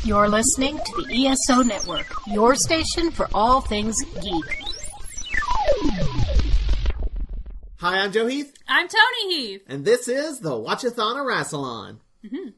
You're listening to the ESO Network, your station for all things geek. Hi, I'm Joe Heath. I'm Toni Heath. And this is the Watch-A-Thon of Rassilon. Mm-hmm.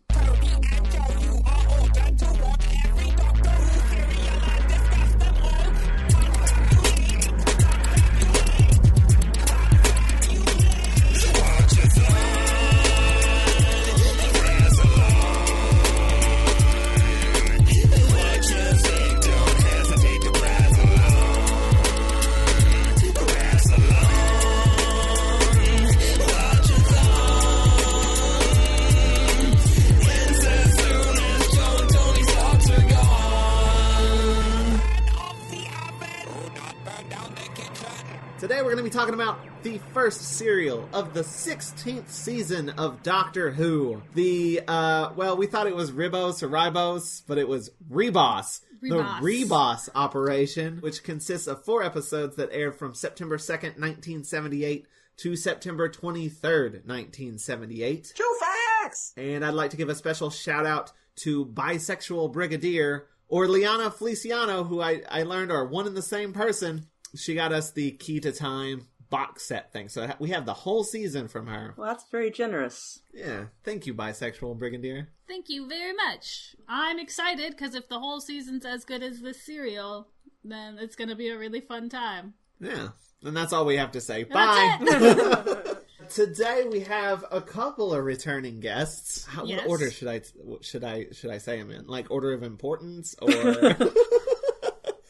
Today we're going to be talking about the first serial of the 16th season of Doctor Who. We thought it was Ribos or Ribos, but it was Ribos. The Ribos Operation, which consists of 4 episodes that aired from September 2nd, 1978 to September 23rd, 1978. True facts! And I'd like to give a special shout out to Bisexual Brigadier, or Liana Feliciano, who I learned are one and the same person. She got us the Key to Time box set thing, so we have the whole season from her. Well, that's very generous. Yeah, thank you, Bisexual Brigadier. Thank you very much. I'm excited, because if the whole season's as good as this serial, then it's going to be a really fun time. Yeah, and that's all we have to say. And bye! Today we have a couple of returning guests. Yes. What order should I say them in? Like, order of importance, or...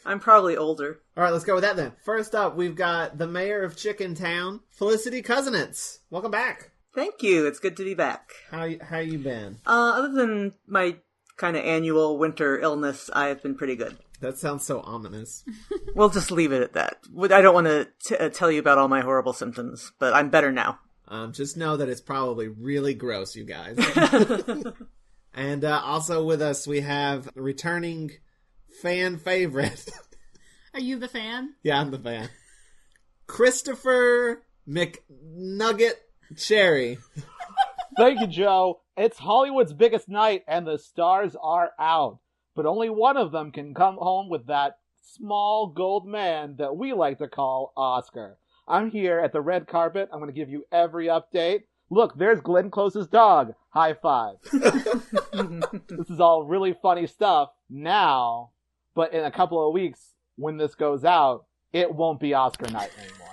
I'm probably older. All right, let's go with that then. First up, we've got the mayor of Chicken Town, Felicity Kusinitz. Welcome back. Thank you. It's good to be back. How you been? Other than my kind of annual winter illness, I've been pretty good. That sounds so ominous. We'll just leave it at that. I don't want to tell you about all my horrible symptoms, but I'm better now. Just know that it's probably really gross, you guys. And also with us, we have returning fan favorite. Are you the fan? Yeah, I'm the fan. Christopher McNugget Cherry. Thank you, Joe. It's Hollywood's biggest night, and the stars are out. But only one of them can come home with that small gold man that we like to call Oscar. I'm here at the red carpet. I'm going to give you every update. Look, there's Glenn Close's dog. High five. This is all really funny stuff now, but in a couple of weeks, when this goes out, it won't be Oscar night anymore.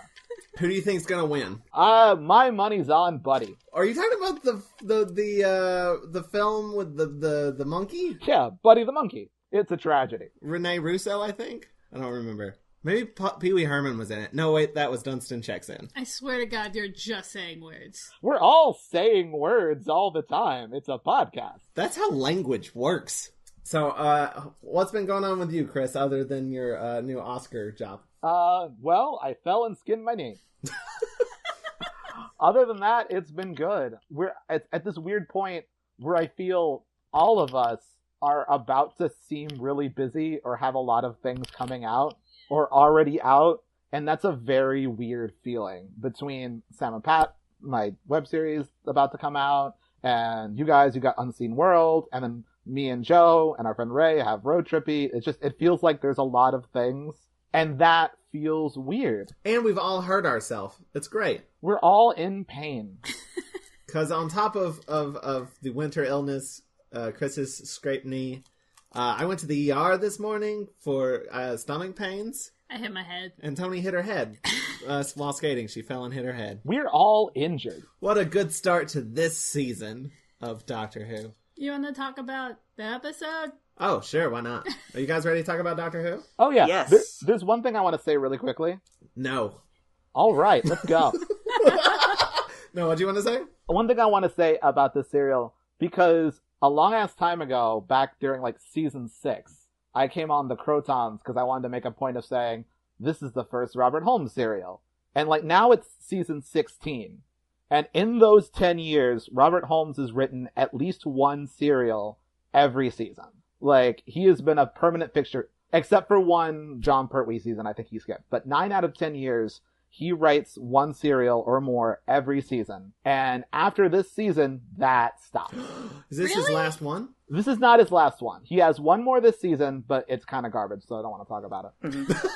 Who do you think's gonna win? My money's on Buddy. Are you talking about the film with the monkey? Yeah, Buddy the monkey. It's a tragedy. Rene Russo, I think. I don't remember. Maybe Pee Wee Herman was in it. No, wait, that was Dunstan Checks In. I swear to God, you're just saying words. We're all saying words all the time. It's a podcast. That's how language works. So, what's been going on with you, Chris, other than your new Oscar job? Well, I fell and skinned my knee. Other than that, it's been good. We're at this weird point where I feel all of us are about to seem really busy or have a lot of things coming out or already out, and that's a very weird feeling between Sam and Pat, my web series about to come out, and you guys, you got Unseen World, and then me and Joe and our friend Ray have Road Trippy. It feels like there's a lot of things, and that feels weird. And we've all hurt ourselves. It's great. We're all in pain. Because on top of the winter illness, Chris's scraped knee, I went to the ER this morning for stomach pains. I hit my head. And Toni hit her head while skating. She fell and hit her head. We're all injured. What a good start to this season of Doctor Who. You want to talk about the episode? Oh, sure, why not? Are you guys ready to talk about Doctor Who? Oh, yeah. Yes. There's one thing I want to say really quickly. No. All right, let's go. No, what do you want to say? One thing I want to say about this serial, because a long-ass time ago, back during, season 6, I came on the Crotons because I wanted to make a point of saying, this is the first Robert Holmes serial. And, now it's season 16. And in those 10 years, Robert Holmes has written at least one serial every season. He has been a permanent fixture, except for one John Pertwee season I think he skipped. But 9 out of 10 years, he writes one serial or more every season. And after this season, that stops. Is this his last one? This is not his last one. He has one more this season, but it's kind of garbage, so I don't want to talk about it. Mm-hmm.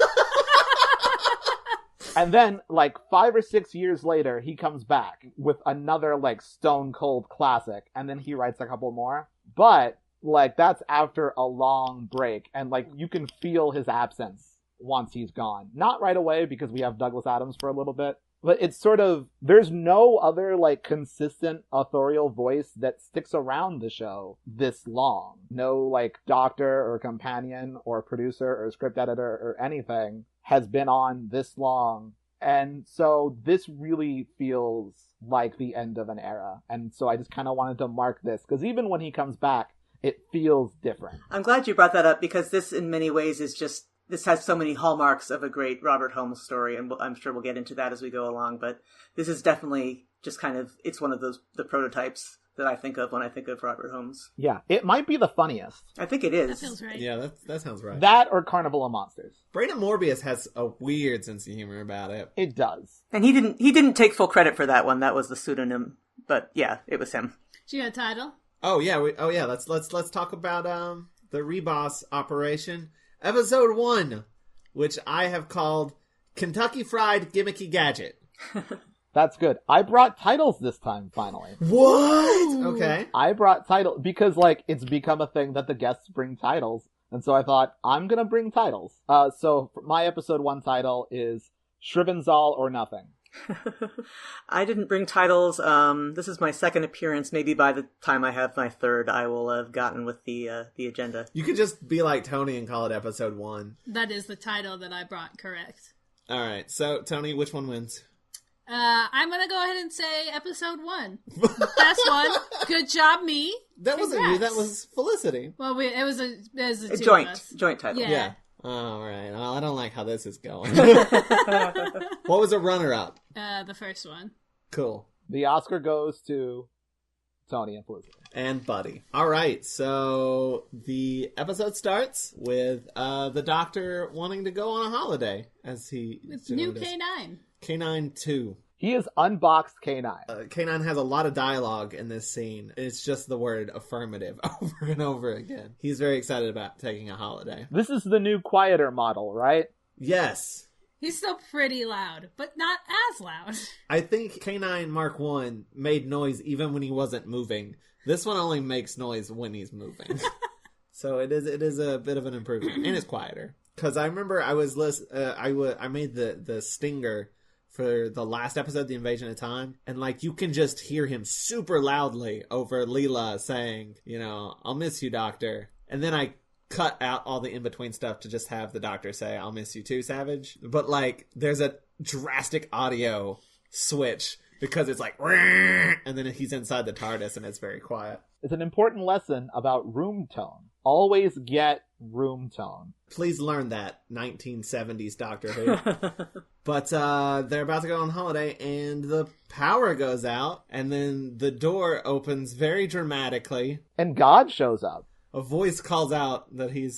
And then, like, 5 or 6 years later, he comes back with another, like, stone cold classic, and then he writes a couple more. But, like, that's after a long break, and, like, you can feel his absence once he's gone. Not right away, because we have Douglas Adams for a little bit, but it's sort of, there's no other, like, consistent authorial voice that sticks around the show this long. No, like, doctor or companion or producer or script editor or anything has been on this long. And so this really feels like the end of an era. And so I just kind of wanted to mark this, because even when he comes back, it feels different. I'm glad you brought that up, because this in many ways is just, this has so many hallmarks of a great Robert Holmes story, and I'm sure we'll get into that as we go along, but this is definitely just kind of, it's one of the prototypes that I think of when I think of Robert Holmes. Yeah, it might be the funniest. I think it is. That feels right. Yeah, that sounds right. That or Carnival of Monsters. Brandon Morbius has a weird sense of humor about it. It does. And he didn't take full credit for that one. That was the pseudonym, but yeah, it was him. Do you got a title? Oh yeah, let's talk about the Ribos Operation, episode 1, which I have called Kentucky Fried Gimmicky Gadget. That's good. I brought titles this time, finally. What? Okay. I brought titles because, like, it's become a thing that the guests bring titles. And so I thought, I'm gonna bring titles. So my episode 1 title is Shrivenzall or Nothing. I didn't bring titles. This is my second appearance. Maybe by the time I have my third, I will have gotten with the agenda. You could just be like Toni and call it episode 1. That is the title that I brought, correct. All right. So, Toni, which one wins? I'm going to go ahead and say episode 1. Best one. Good job, me. That wasn't you. That was Felicity. Well, it was a two joint of us. joint title. Yeah. All right. Well, I don't like how this is going. What was a runner-up? The first one. Cool. The Oscar goes to Toni and Felicity. And Buddy. All right. So the episode starts with the Doctor wanting to go on a holiday, as he With new K9. K9 2. He is unboxed K9. K9 has a lot of dialogue in this scene. It's just the word affirmative over and over again. He's very excited about taking a holiday. This is the new quieter model, right? Yes. He's still pretty loud, but not as loud. I think K9 Mark 1 made noise even when he wasn't moving. This one only makes noise when he's moving. So it is a bit of an improvement. And it's quieter. Because I remember I made the stinger for the last episode, The Invasion of Time, and like you can just hear him super loudly over Leela saying, you know, I'll miss you, Doctor. And then I cut out all the in-between stuff to just have the Doctor say, I'll miss you too, Savage. But like there's a drastic audio switch because it's like, and then he's inside the TARDIS and it's very quiet. It's an important lesson about room tone. Always get room tone. Please learn that, 1970s Doctor Who. But they're about to go on holiday, and the power goes out, and then the door opens very dramatically. And God shows up. A voice calls out that he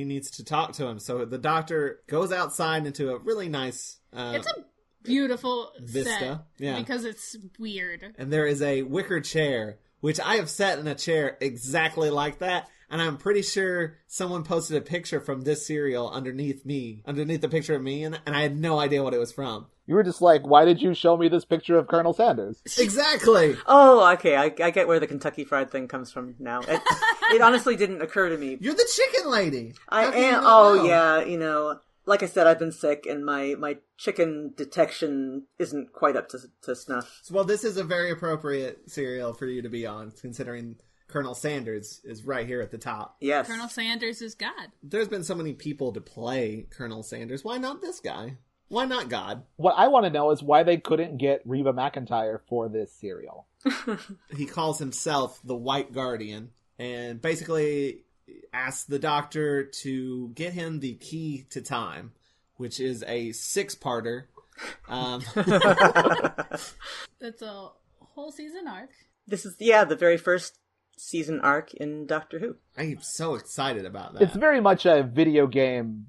needs to talk to him. So the Doctor goes outside into a really nice it's a beautiful vista. set, Yeah. because it's weird. And there is a wicker chair, which I have sat in a chair exactly like that. And I'm pretty sure someone posted a picture from this serial underneath the picture of me, and I had no idea what it was from. You were just like, why did you show me this picture of Colonel Sanders? Exactly! Oh, okay. I get where the Kentucky Fried thing comes from now. It honestly didn't occur to me. You're the chicken lady! I How can you am. not Oh, know? yeah. You know, like I said, I've been sick, and my chicken detection isn't quite up to snuff. Well, this is a very appropriate serial for you to be on, considering Colonel Sanders is right here at the top. Yes. Colonel Sanders is God. There's been so many people to play Colonel Sanders. Why not this guy? Why not God? What I want to know is why they couldn't get Reba McEntire for this serial. He calls himself the White Guardian and basically asks the Doctor to get him the key to time, which is a 6-parter. That's a whole season arc. This is, the very first season arc in Doctor Who. I'm so excited about that. It's very much a video game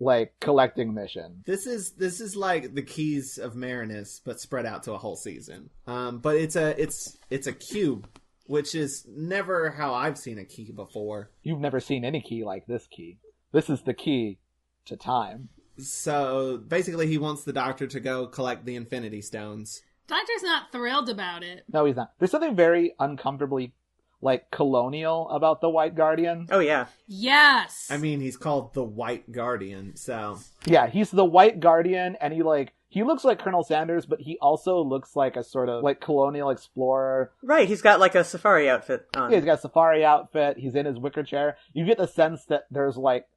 like collecting mission. This is like the Keys of Marinus, but spread out to a whole season. But it's a cube, which is never how I've seen a key before. You've never seen any key like this key. This is the key to time. So basically, he wants the Doctor to go collect the Infinity Stones. Doctor's not thrilled about it. No, he's not. There's something very uncomfortably, like, colonial about the White Guardian. Oh, yeah. Yes! I mean, he's called the White Guardian, so... Yeah, he's the White Guardian, and he looks like Colonel Sanders, but he also looks like a sort of, like, colonial explorer. Right, he's got, like, a safari outfit on. Yeah, he's got a safari outfit, he's in his wicker chair. You get the sense that there's, like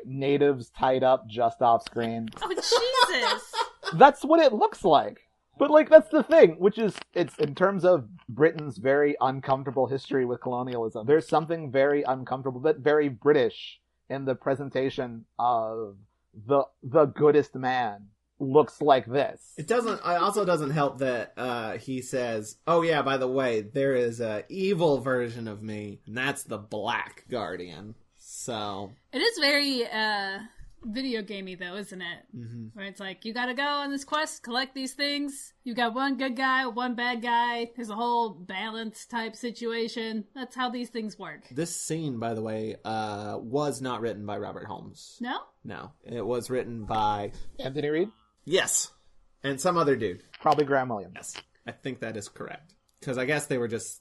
natives tied up just off screen. Oh, Jesus! That's what it looks like. But, like, that's the thing, which is, it's in terms of Britain's very uncomfortable history with colonialism. There's something very uncomfortable, but very British in the presentation of the goodest man looks like this. It also doesn't help that he says, oh yeah, by the way, there is a evil version of me, and that's the Black Guardian. So... It is very, video gamey though, isn't it? Mm-hmm. Where it's like, you gotta go on this quest, collect these things. You got one good guy, one bad guy. There's a whole balance type situation. That's how these things work. This scene, by the way, was not written by Robert Holmes. No? No. It was written by... Anthony Reed? Yes. And some other dude. Probably Graham Williams. Yes. I think that is correct. Because I guess they just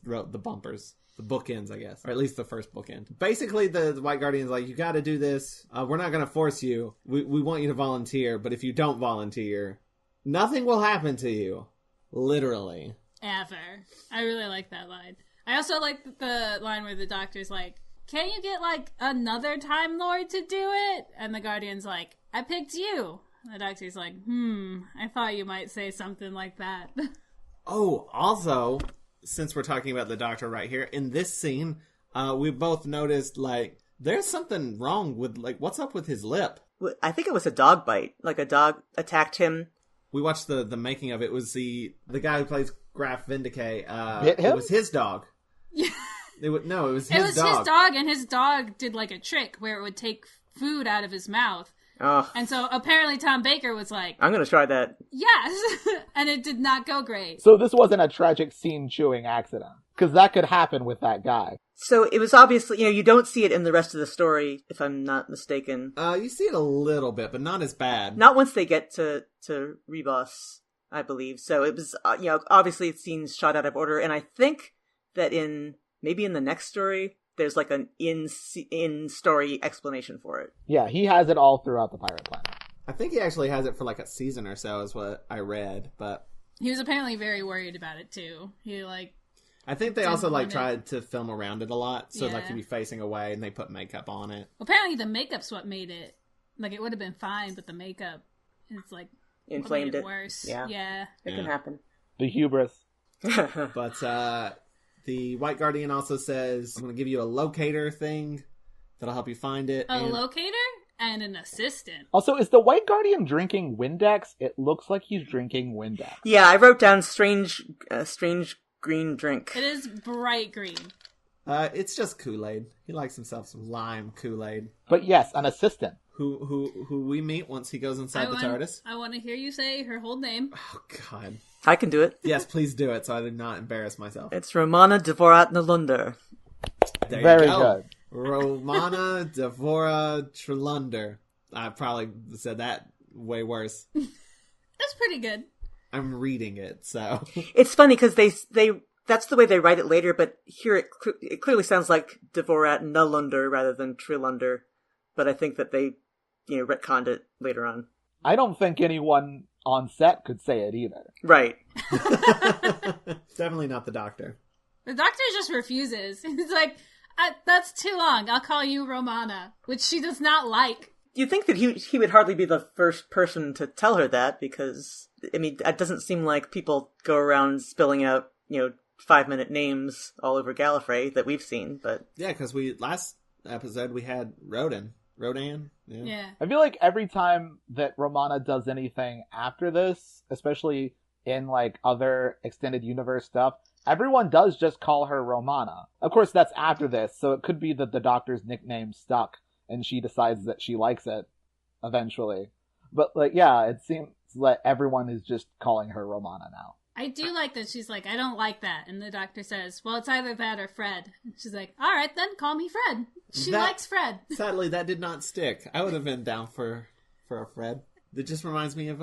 wrote the bumpers. The bookends, I guess. Or at least the first bookend. Basically, the White Guardian's like, you gotta do this. We're not gonna force you. We want you to volunteer, but if you don't volunteer, nothing will happen to you. Literally. Ever. I really like that line. I also like the line where the Doctor's like, can't you get, like, another Time Lord to do it? And the Guardian's like, I picked you. And the Doctor's like, I thought you might say something like that. Oh, also... Since we're talking about the Doctor right here, in this scene, we both noticed, like, there's something wrong with, like, what's up with his lip? I think it was a dog bite. Like, a dog attacked him. We watched the making of it. It was the guy who plays Graf vinda-k. Bit him? It was his dog. Yeah. It was his dog. It was his dog, and his dog did, like, a trick where it would take food out of his mouth. Oh. And so apparently Tom Baker was like, I'm gonna try that. Yes! And it did not go great. So this wasn't a tragic scene-chewing accident. Because that could happen with that guy. So it was obviously, you don't see it in the rest of the story, if I'm not mistaken. You see it a little bit, but not as bad. Not once they get to Ribos, I believe. So it was, obviously scenes shot out of order. And I think that maybe in the next story, there's like an in-story explanation for it. Yeah, he has it all throughout the Pirate Planet. I think he actually has it for like a season or so is what I read, but... He was apparently very worried about it too. I think they also tried to film around it a lot, so Yeah. like he'd be facing away and they put makeup on it. Apparently the makeup's what made it. Like, it would have been fine, but the makeup is like... Inflamed it. Worse. Yeah. It can happen. The hubris. But, the White Guardian also says, I'm going to give you a locator thing that'll help you find it. A locator and an assistant. Also, is the White Guardian drinking Windex? It looks like he's drinking Windex. Yeah, I wrote down strange green drink. It is bright green. It's just Kool-Aid. He likes himself some lime Kool-Aid. But yes, an assistant. Who we meet once he goes inside the TARDIS. I want to hear you say her whole name. Oh, God. I can do it. Yes, please do it so I do not embarrass myself. It's Romana Dvorat-Nolunder. There Very you go. good. Romana Dvorat-Trulunder. I probably said that way worse. That's pretty good. I'm reading it, so... It's funny because they that's the way they write it later, but here it clearly sounds like Dvorat-Nolunder rather than Trulunder. But I think that they, retconned it later on. I don't think anyone on set could say it either. Right. Definitely not the Doctor. The Doctor just refuses. He's like, that's too long. I'll call you Romana, which she does not like. You'd think that he would hardly be the first person to tell her that, because, it doesn't seem like people go around spilling out, 5-minute names all over Gallifrey that we've seen, but... Yeah, because last episode we had Rodan. Yeah. I feel like every time that Romana does anything after this, especially in like other extended universe stuff, everyone does just call her Romana. Of course, that's after this, so it could be that the Doctor's nickname stuck and she decides that she likes it eventually. But, like, yeah, it seems like everyone is just calling her Romana now. I do like that she's like, I don't like that. And the doctor says, well, it's either that or Fred. And she's like, all right, then call me Fred. She likes Fred. Sadly, that did not stick. I would have been down for a Fred. It just reminds me of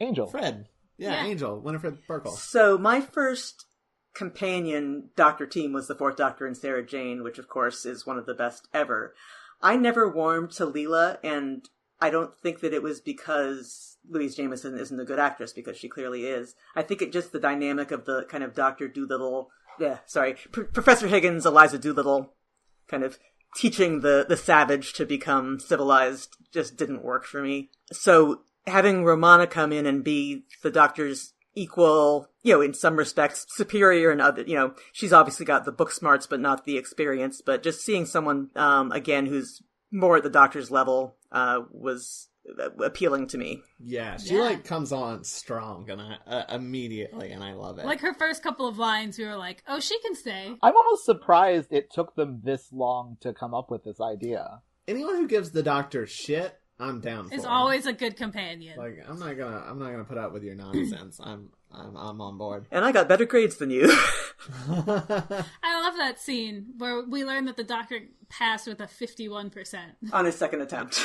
Angel. Fred. Yeah, Angel. Winifred Burkle. So my first companion Doctor team was the Fourth Doctor and Sarah Jane, which of course is one of the best ever. I never warmed to Leela, and I don't think that it was because Louise Jameson isn't a good actress, because she clearly is. I think it just the dynamic of the kind of Dr. Doolittle, Professor Higgins, Eliza Doolittle, kind of teaching the savage to become civilized just didn't work for me. So having Romana come in and be the Doctor's equal, in some respects, superior in other, she's obviously got the book smarts, but not the experience. But just seeing someone, again, who's more at the Doctor's level, was appealing to me. Yeah, she comes on strong and immediately, and I love it. Like her first couple of lines, we were like, oh, she can stay. I'm almost surprised it took them this long to come up with this idea. Anyone who gives the Doctor shit, I'm down for. Is always a good companion. Like, I'm not gonna put up with your nonsense. I'm on board. And I got better grades than you. I love that scene where we learn that the Doctor passed with a 51% on his second attempt.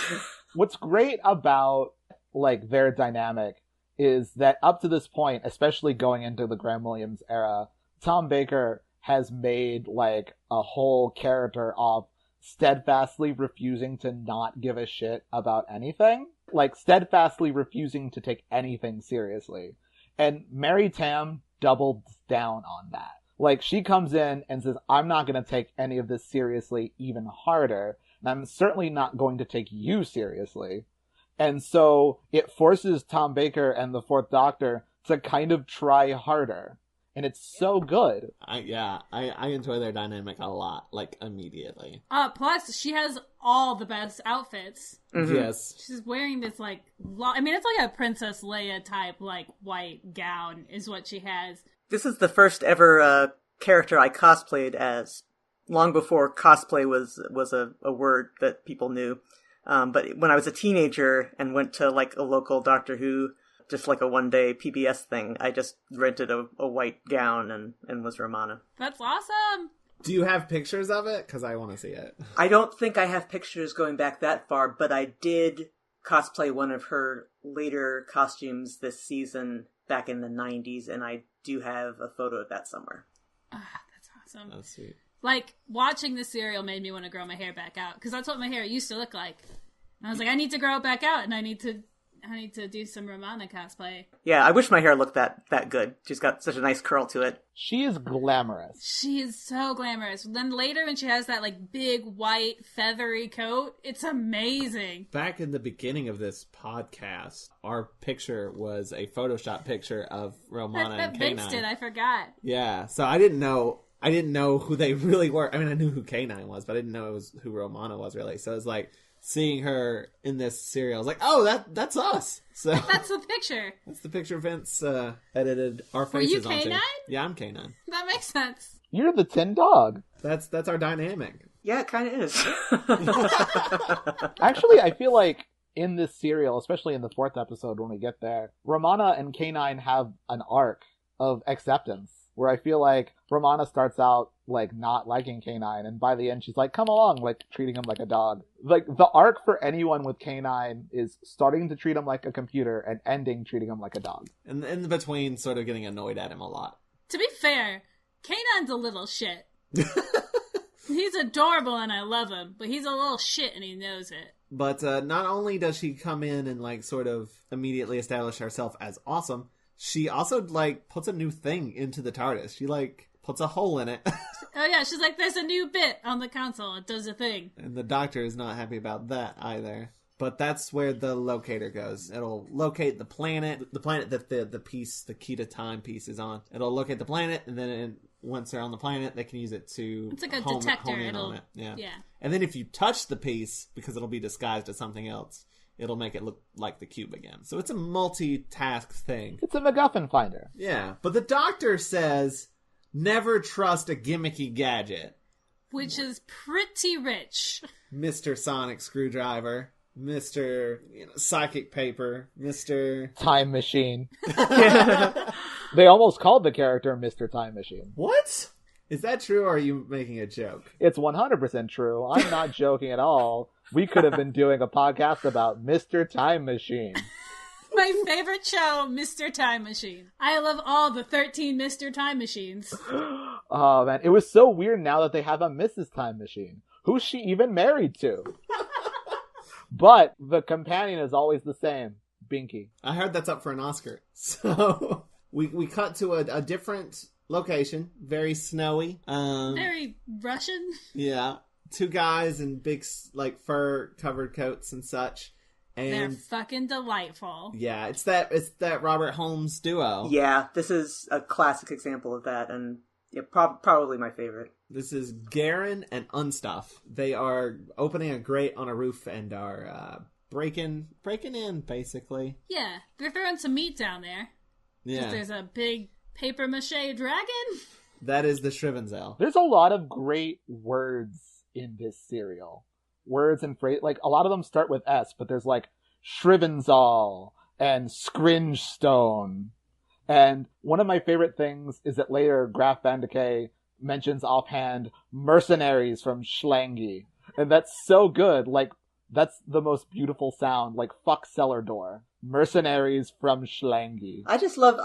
What's great about their dynamic is that up to this point, especially going into the Graham Williams era, Tom Baker has made a whole character of steadfastly refusing to not give a shit about anything. Steadfastly refusing to take anything seriously. And Mary Tam doubled down on that. She comes in and says, I'm not going to take any of this seriously even harder. And I'm certainly not going to take you seriously. And so it forces Tom Baker and the Fourth Doctor to kind of try harder. And it's so good. I enjoy their dynamic a lot, immediately. Plus, she has all the best outfits. Mm-hmm. Yes. She's wearing this, it's like a Princess Leia type, white gown is what she has. This is the first ever character I cosplayed as, long before cosplay was a word that people knew. But when I was a teenager and went to, a local Doctor Who, just a one-day PBS thing, I just rented a white gown and was Romana. That's awesome! Do you have pictures of it? Because I want to see it. I don't think I have pictures going back that far, but I did cosplay one of her later costumes this season back in the 90s, and I do have a photo of that somewhere. That's awesome. That's sweet. Watching the serial made me want to grow my hair back out, because that's what my hair used to look like. And I was like, I need to grow it back out, and I need to do some Romana cosplay. Yeah, I wish my hair looked that good. She's got such a nice curl to it. She is glamorous. She is so glamorous. Then later when she has that big white feathery coat, it's amazing. Back in the beginning of this podcast, our picture was a Photoshop picture of Romana and K9. Vince did, I forgot. Yeah, so I didn't know who they really were. I mean, I knew who K9 was, but I didn't know it was who Romana was really. So it was seeing her in this serial, I was like, "Oh, that's us." So that's the picture. That's the picture Vince edited our faces onto. Were you K9? Yeah, I'm K9. That makes sense. You're the tin dog. That's our dynamic. Yeah, it kind of is. Actually, I feel like in this serial, especially in the 4th episode when we get there, Romana and K9 have an arc of acceptance, where I feel like Romana starts out not liking K9, and by the end she's like, come along, treating him like a dog. The arc for anyone with K9 is starting to treat him like a computer and ending treating him like a dog. And in between, sort of getting annoyed at him a lot. To be fair, K9's a little shit. He's adorable and I love him, but he's a little shit and he knows it. But not only does she come in and sort of immediately establish herself as awesome, she also puts a new thing into the TARDIS. She puts a hole in it. Oh yeah, she's like, there's a new bit on the console. It does a thing. And the Doctor is not happy about that either. But that's where the locator goes. It'll locate the planet that the piece, the key to time piece is on. It'll locate the planet, and then once they're on the planet, they can use it to it's like a detector. Home in on it. Yeah. And then if you touch the piece, because it'll be disguised as something else, it'll make it look like the cube again. So it's a multitask thing. It's a MacGuffin finder. Yeah, but the Doctor says, never trust a gimmicky gadget. which is pretty rich. Mr. Sonic Screwdriver, Mr. Psychic Paper, Mr. Time Machine. They almost called the character Mr. Time Machine. What? Is that true, or are you making a joke? It's 100% true. I'm not joking at all. We could have been doing a podcast about Mr. Time Machine. My favorite show, Mr. Time Machine. I love all the 13 Mr. Time Machines. Oh, man. It was so weird now that they have a Mrs. Time Machine. Who's she even married to? But the companion is always the same. Binky. I heard that's up for an Oscar. So we cut to a different location. Very snowy. Very Russian. Yeah. Two guys in big, like, fur-covered coats and such. And they're fucking delightful. Yeah, it's that Robert Holmes duo. Yeah, this is a classic example of that, and yeah, probably my favorite. This is Garen and Unstuff. They are opening a grate on a roof and are breaking in, basically. Yeah, they're throwing some meat down there. Yeah. There's a big papier-mâché dragon. That is the Shrivenzel. There's a lot of great words in this serial. Words and phrase, like, a lot of them start with S, but there's, like, Shrivenzal and Scringe Stone. And one of my favorite things is that later Graf vinda-k mentions offhand mercenaries from Schlangi. And that's so good. Like, that's the most beautiful sound. Like, fuck cellar door. Mercenaries from Schlangi. I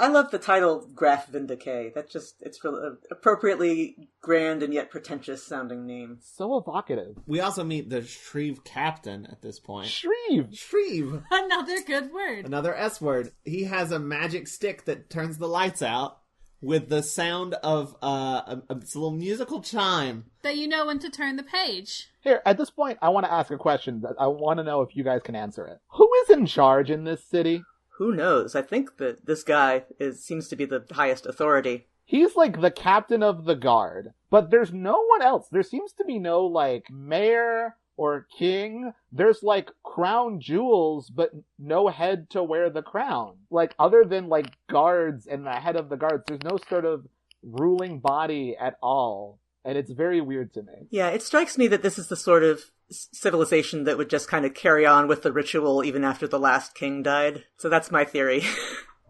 love the title Graf vinda-k. It's really appropriately grand and yet pretentious sounding name. So evocative. We also meet the Shreve captain at this point. Shreve! Another good word. Another S word. He has a magic stick that turns the lights out with the sound of it's a little musical chime. That you know when to turn the page. Here, at this point, I want to ask a question. I want to know if you guys can answer it. Who is in charge in this city? Who knows? I think that this guy seems to be the highest authority. He's like the captain of the guard, but there's no one else. There seems to be no, like, mayor or king. There's, like, crown jewels, but no head to wear the crown. Like, other than, like, guards and the head of the guards, there's no sort of ruling body at all. And it's very weird to me. Yeah, it strikes me that this is the sort of civilization that would just kind of carry on with the ritual even after the last king died. So that's my theory.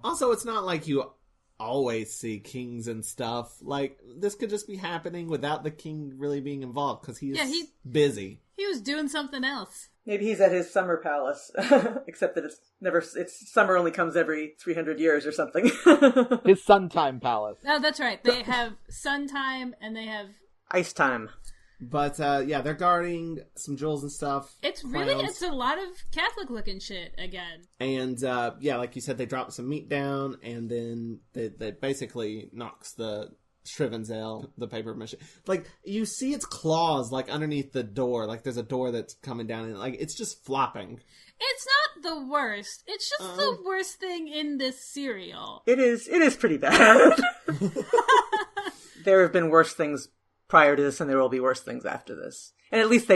Also, it's not like you always see kings and stuff. Like, this could just be happening without the king really being involved, because he's busy. He was doing something else. Maybe he's at his summer palace, except that it's summer only comes every 300 years or something. His sun time palace. Oh, that's right. They have sun time and they have ice time. But, yeah, they're guarding some jewels and stuff. It's a lot of Catholic-looking shit again. And, yeah, like you said, they drop some meat down, and then they basically knocks the Shrivenzel, the paper machine. Like, you see its claws, like, underneath the door. Like, there's a door that's coming down, and, like, it's just flopping. It's not the worst. It's just the worst thing in this serial. It is pretty bad. There have been worse things prior to this, and there will be worse things after this. And at least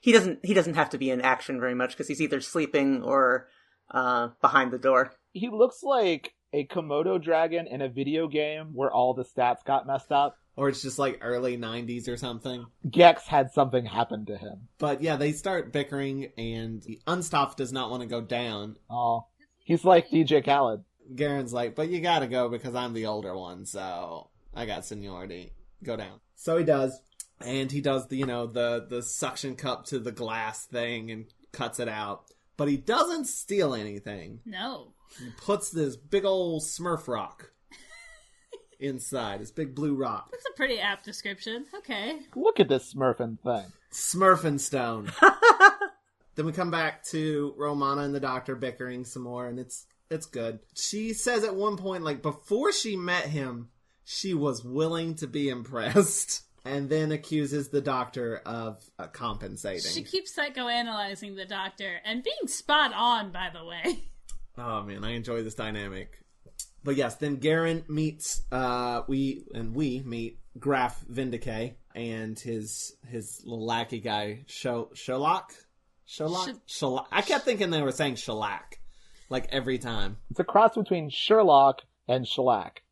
he doesn't have to be in action very much, because he's either sleeping or behind the door. He looks like a Komodo dragon in a video game where all the stats got messed up. Or it's just like early 90s or something. Gex had something happen to him. But yeah, they start bickering, and Unstoff does not want to go down. Oh, he's like DJ Khaled. Garen's like, but you gotta go because I'm the older one, so I got seniority. Go down. So he does. And he does the suction cup to the glass thing and cuts it out. But he doesn't steal anything. No. He puts this big old Smurf rock inside. This big blue rock. That's a pretty apt description. Okay. Look at this Smurfin' thing. Smurfin' stone. Then we come back to Romana and the doctor bickering some more, and it's good. She says at one point, like, before she met him, she was willing to be impressed. And then accuses the doctor of compensating. She keeps psychoanalyzing the doctor, and being spot on, by the way. Oh man, I enjoy this dynamic. But yes, then Garen meets we meet Graf vinda-k and his little lackey guy Sherlock. I kept thinking they were saying shellac, like every time. It's a cross between Sherlock and shellac.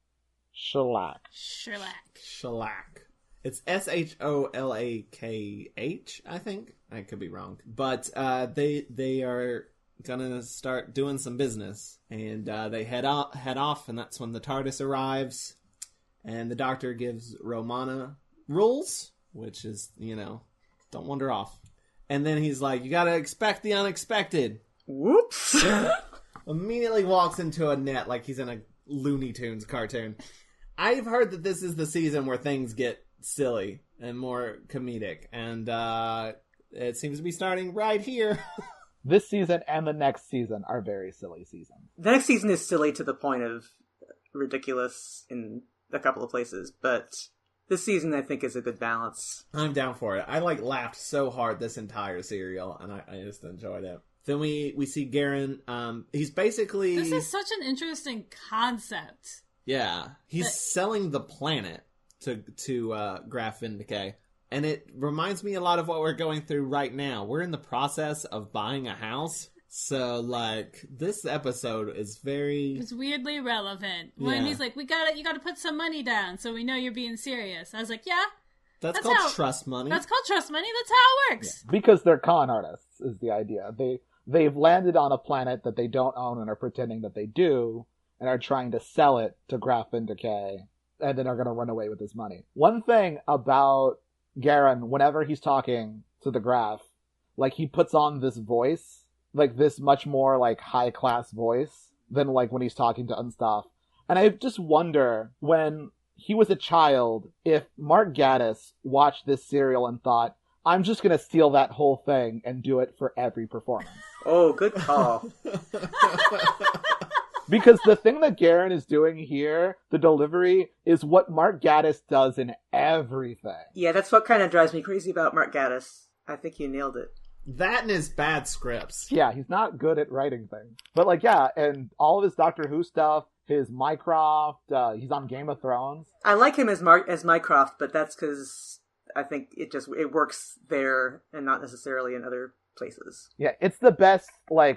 Shellac. Shellac. It's Sholakh, I think. I could be wrong. But they are gonna start doing some business. And they head off, and that's when the TARDIS arrives. And the Doctor gives Romana rules, which is, don't wander off. And then he's like, you gotta expect the unexpected. Whoops. Immediately walks into a net like he's in a Looney Tunes cartoon. I've heard that this is the season where things get silly and more comedic, and it seems to be starting right here. This season and the next season are very silly seasons. The next season is silly to the point of ridiculous in a couple of places, but this season I think is a good balance. I'm down for it. I laughed so hard this entire serial, and I just enjoyed it. Then we see Garen. He's basically... This is such an interesting concept. Yeah. He's selling the planet to Graf vinda-k. And it reminds me a lot of what we're going through right now. We're in the process of buying a house. So, this episode is very... It's weirdly relevant. When he's like, you gotta put some money down so we know you're being serious. I was like, yeah. That's called trust money. That's called trust money. That's how it works. Yeah. Because they're con artists, is the idea. They've landed on a planet that they don't own and are pretending that they do, and are trying to sell it to Graf vinda-k, and then are going to run away with this money. One thing about Garen, whenever he's talking to the Graf, he puts on this voice, this much more, high-class voice than, when he's talking to Unstaff. And I just wonder, when he was a child, if Mark Gatiss watched this serial and thought, I'm just going to steal that whole thing and do it for every performance. Oh, good call. Because the thing that Garen is doing here, the delivery, is what Mark Gatiss does in everything. Yeah, that's what kind of drives me crazy about Mark Gatiss. I think you nailed it. That and his bad scripts. Yeah, he's not good at writing things. But and all of his Doctor Who stuff, his Mycroft, he's on Game of Thrones. I like him as Mycroft, but that's because I think it works there and not necessarily in other places. Yeah, it's the best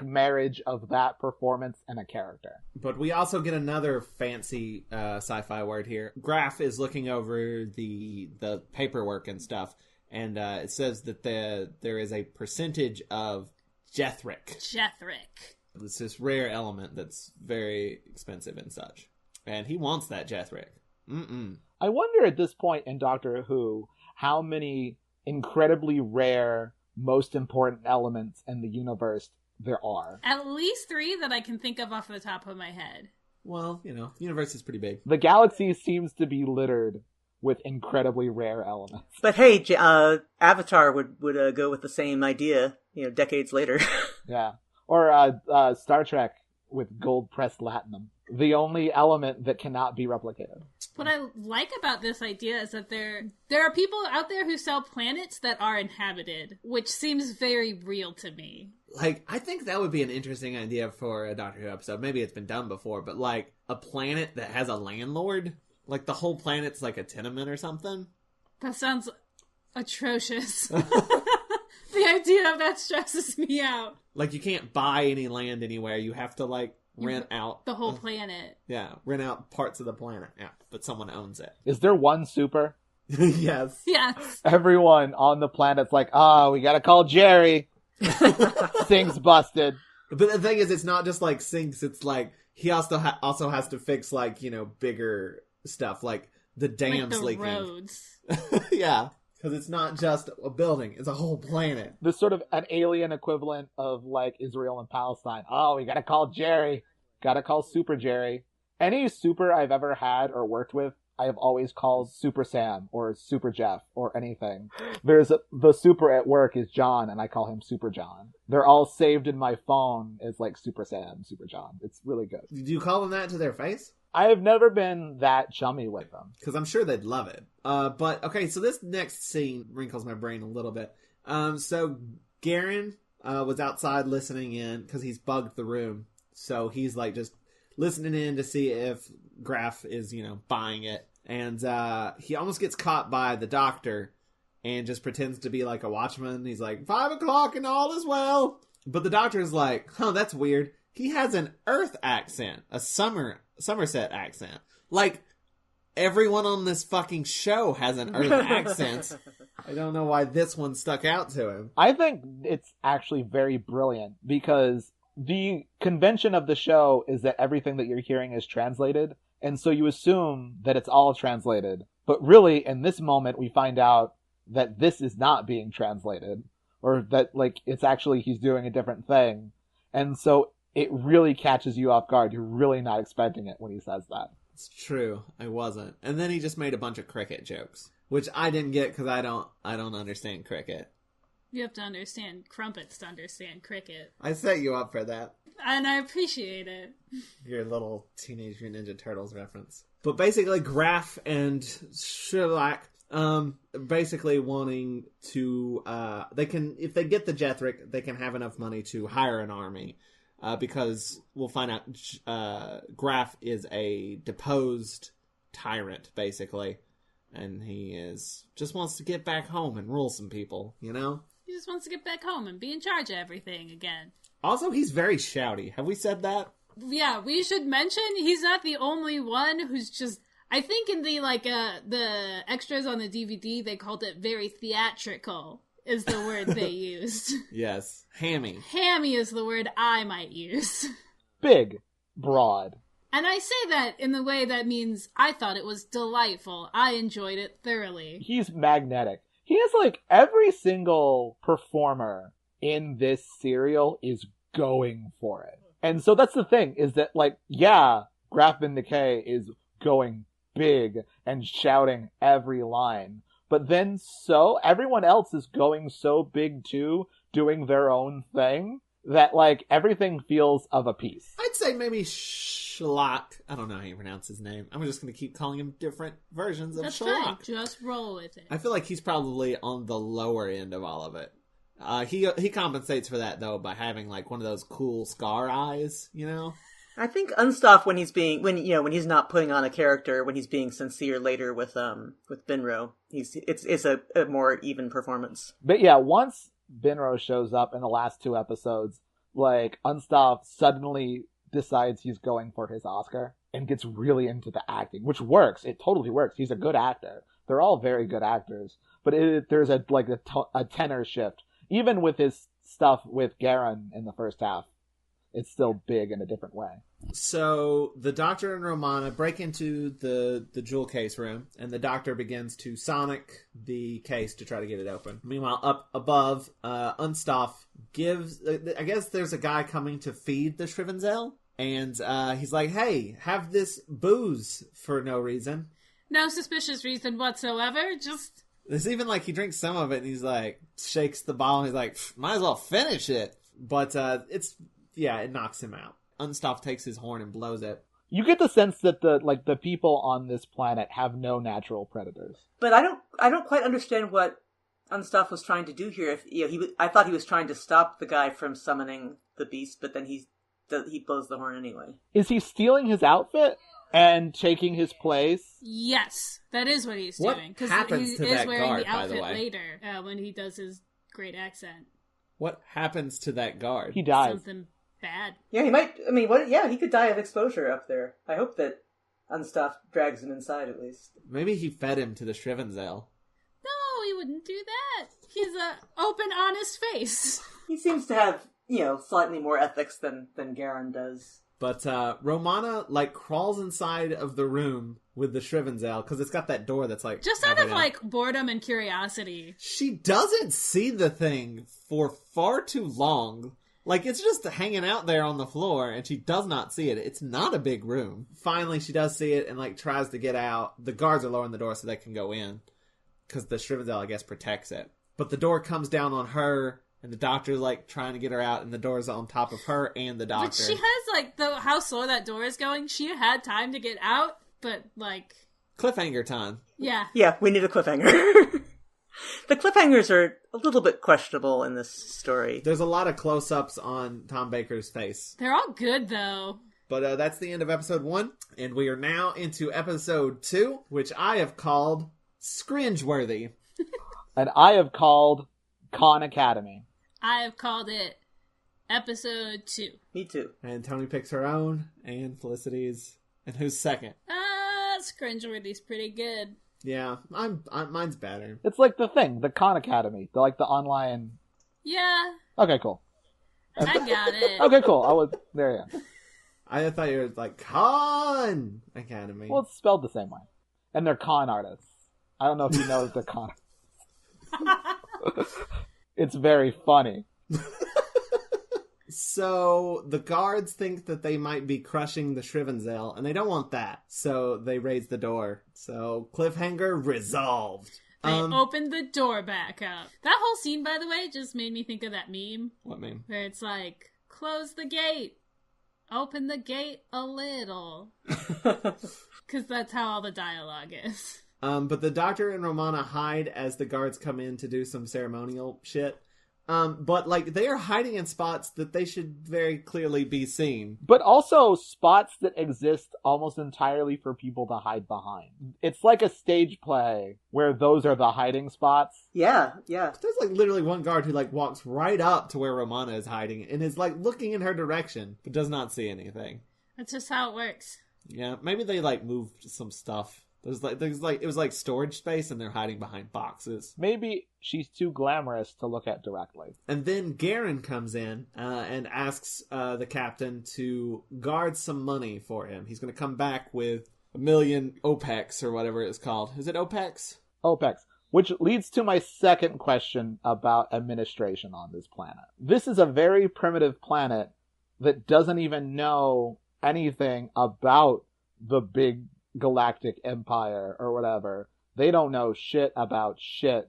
marriage of that performance and a character. But we also get another fancy sci-fi word here. Graf is looking over the paperwork and stuff, and it says that there is a percentage of Jethric. It's this rare element that's very expensive and such, and he wants that Jethric. I wonder at this point in Doctor Who how many incredibly rare, most important elements in the universe there are. At least 3 that I can think of off the top of my head. Well, the universe is pretty big. The galaxy seems to be littered with incredibly rare elements. But hey, Avatar would go with the same idea, decades later. Yeah. Or Star Trek with gold-pressed latinum. The only element that cannot be replicated. What I like about this idea is that there are people out there who sell planets that are inhabited, which seems very real to me. I think that would be an interesting idea for a Doctor Who episode. Maybe it's been done before, but a planet that has a landlord? The whole planet's a tenement or something? That sounds atrocious. The idea of that stresses me out. You can't buy any land anywhere. You have to, rent out the whole planet. Yeah, rent out parts of the planet. Yeah, but someone owns it. Is there one super? Yes. Yes. Everyone on the planet's we gotta call Jerry. Sink's busted. But the thing is, it's not just sinks. It's he also has to fix bigger stuff, the dams leaking. Roads. Yeah. Because it's not just a building, it's a whole planet. There's sort of an alien equivalent of, Israel and Palestine. Oh, we gotta call Jerry. Gotta call Super Jerry. Any super I've ever had or worked with, I have always called Super Sam or Super Jeff or anything. The super at work is John, and I call him Super John. They're all saved in my phone as Super Sam, Super John. It's really good. Do you call them that to their face? I have never been that chummy with them. Because I'm sure they'd love it. But, okay, so this next scene wrinkles my brain a little bit. So Garen was outside listening in because he's bugged the room. So he's just listening in to see if Graf is, buying it. And he almost gets caught by the Doctor and just pretends to be a watchman. He's 5 o'clock and all is well. But the Doctor is that's weird. He has an Earth accent, a Somerset accent. everyone on this fucking show has an Earth accent. I don't know why this one stuck out to him. I think it's actually very brilliant because the convention of the show is that everything that you're hearing is translated, and so you assume that it's all translated. But really, in this moment, we find out that this is not being translated, or that, like, it's actually he's doing a different thing. And so it really catches you off guard. You're really not expecting it when he says that. It's true. I wasn't. And then he just made a bunch of cricket jokes, which I didn't get because I don't understand cricket. You have to understand crumpets to understand cricket. I set you up for that. And I appreciate it. Your little Teenage Mutant Ninja Turtles reference. But basically, Graf and Sherlock, basically wanting to, they can, if they get the Jethric, they can have enough money to hire an army. Because we'll find out Graf is a deposed tyrant, basically. And he just wants to get back home and rule some people, you know? He just wants to get back home and be in charge of everything again. Also, he's very shouty. Have we said that? Yeah, we should mention he's not the only one who's just... I think in the, the extras on the DVD, they called it very theatrical, is the word they used. Yes. Hammy. Hammy is the word I might use. Big. Broad. And I say that in the way that means I thought it was delightful. I enjoyed it thoroughly. He's magnetic. He has, like, every single performer in this serial is going for it. And so that's the thing, is that, like, yeah, Graf vinda-k is going big and shouting every line. But then everyone else is going so big too, doing their own thing, that, like, everything feels of a piece. I'd say maybe Schlock. I don't know how you pronounce his name. I'm just going to keep calling him different versions of That's Schlock. fine. Just roll with it. I feel like he's probably on the lower end of all of it. He compensates for that, though, by having, like, one of those cool scar eyes, you know? I think Unstoff, when he's not putting on a character, when he's being sincere later with Binro, it's a more even performance. But yeah, once Binro shows up in the last 2 episodes, like, Unstoff suddenly decides he's going for his Oscar and gets really into the acting, which works. It totally works. He's a good actor. They're all very good actors. But there's a tenor shift. Even with his stuff with Garen in the first half, it's still big in a different way. So the Doctor and Romana break into the jewel case room, and the Doctor begins to sonic the case to try to get it open. Meanwhile, up above, Unstoff gives... I guess there's a guy coming to feed the Shrivenzel, and he's like, hey, have this booze for no reason. No suspicious reason whatsoever, just... There's even, like, he drinks some of it, and he's like, shakes the bottle, and he's like, might as well finish it. But it knocks him out. Unstoff takes his horn and blows it. You get the sense that the people on this planet have no natural predators. But I don't quite understand what Unstoff was trying to do here. I thought he was trying to stop the guy from summoning the beast, but then he blows the horn anyway. Is he stealing his outfit and taking his place? Yes, that is what he's What doing. Because happens he to is that wearing guard, the by the outfit way? later when he does his great accent. What happens to that guard? He dies. Something bad. Yeah, he might. I mean, what? Yeah, he could die of exposure up there. I hope that Unstoff drags him inside at least. Maybe he fed him to the Shrivenzel. No, he wouldn't do that. He's a open, honest face. He seems to have, slightly more ethics than Garen does. But Romana, like, crawls inside of the room with the Shrivenzel, because it's got that door that's, like... Just out of, down. like, boredom and curiosity. She doesn't see the thing for far too long. Like, it's just hanging out there on the floor, and she does not see it. It's not a big room. Finally, she does see it and, like, tries to get out. The guards are lowering the door so they can go in, because the Shrivenzel, I guess, protects it. But the door comes down on her... And the Doctor's, like, trying to get her out, and the door's on top of her and the Doctor. But she has, like, how slow that door is going, she had time to get out, but, like... Cliffhanger time. Yeah. Yeah, we need a cliffhanger. The cliffhangers are a little bit questionable in this story. There's a lot of close-ups on Tom Baker's face. They're all good, though. But that's the end of episode 1, and we are now into episode 2, which I have called Scringe-worthy. And I have called Khan Academy. I have called it episode 2. Me too. And Toni picks her own, and Felicity's. And who's second? that's cringeworthy's pretty good. Yeah, mine's better. It's like the thing, the Khan Academy, the online. Yeah, Okay, cool. I got it. Okay, cool. There. Yeah. I thought you were like Khan Academy. Well, it's spelled the same way, and they're con artists. I don't know if you know that they're con. It's very funny. So the guards think that they might be crushing the Shrivenzel, and they don't want that. So they raise the door. So cliffhanger resolved. They opened the door back up. That whole scene, by the way, just made me think of that meme. What meme? Where it's like, close the gate. Open the gate a little. Because that's how all the dialogue is. But the Doctor and Romana hide as the guards come in to do some ceremonial shit. But, like, they are hiding in spots that they should very clearly be seen. But also spots that exist almost entirely for people to hide behind. It's like a stage play where those are the hiding spots. Yeah. There's, like, literally one guard who, like, walks right up to where Romana is hiding and is, like, looking in her direction, but does not see anything. That's just how it works. Yeah, maybe they, like, moved some stuff. It was like storage space and they're hiding behind boxes. Maybe she's too glamorous to look at directly. And then Garen comes in and asks the captain to guard some money for him. He's going to come back with 1 million OPEX or whatever it's called. Is it OPEX? OPEX. Which leads to my second question about administration on this planet. This is a very primitive planet that doesn't even know anything about the big galactic empire or whatever. They don't know shit about shit.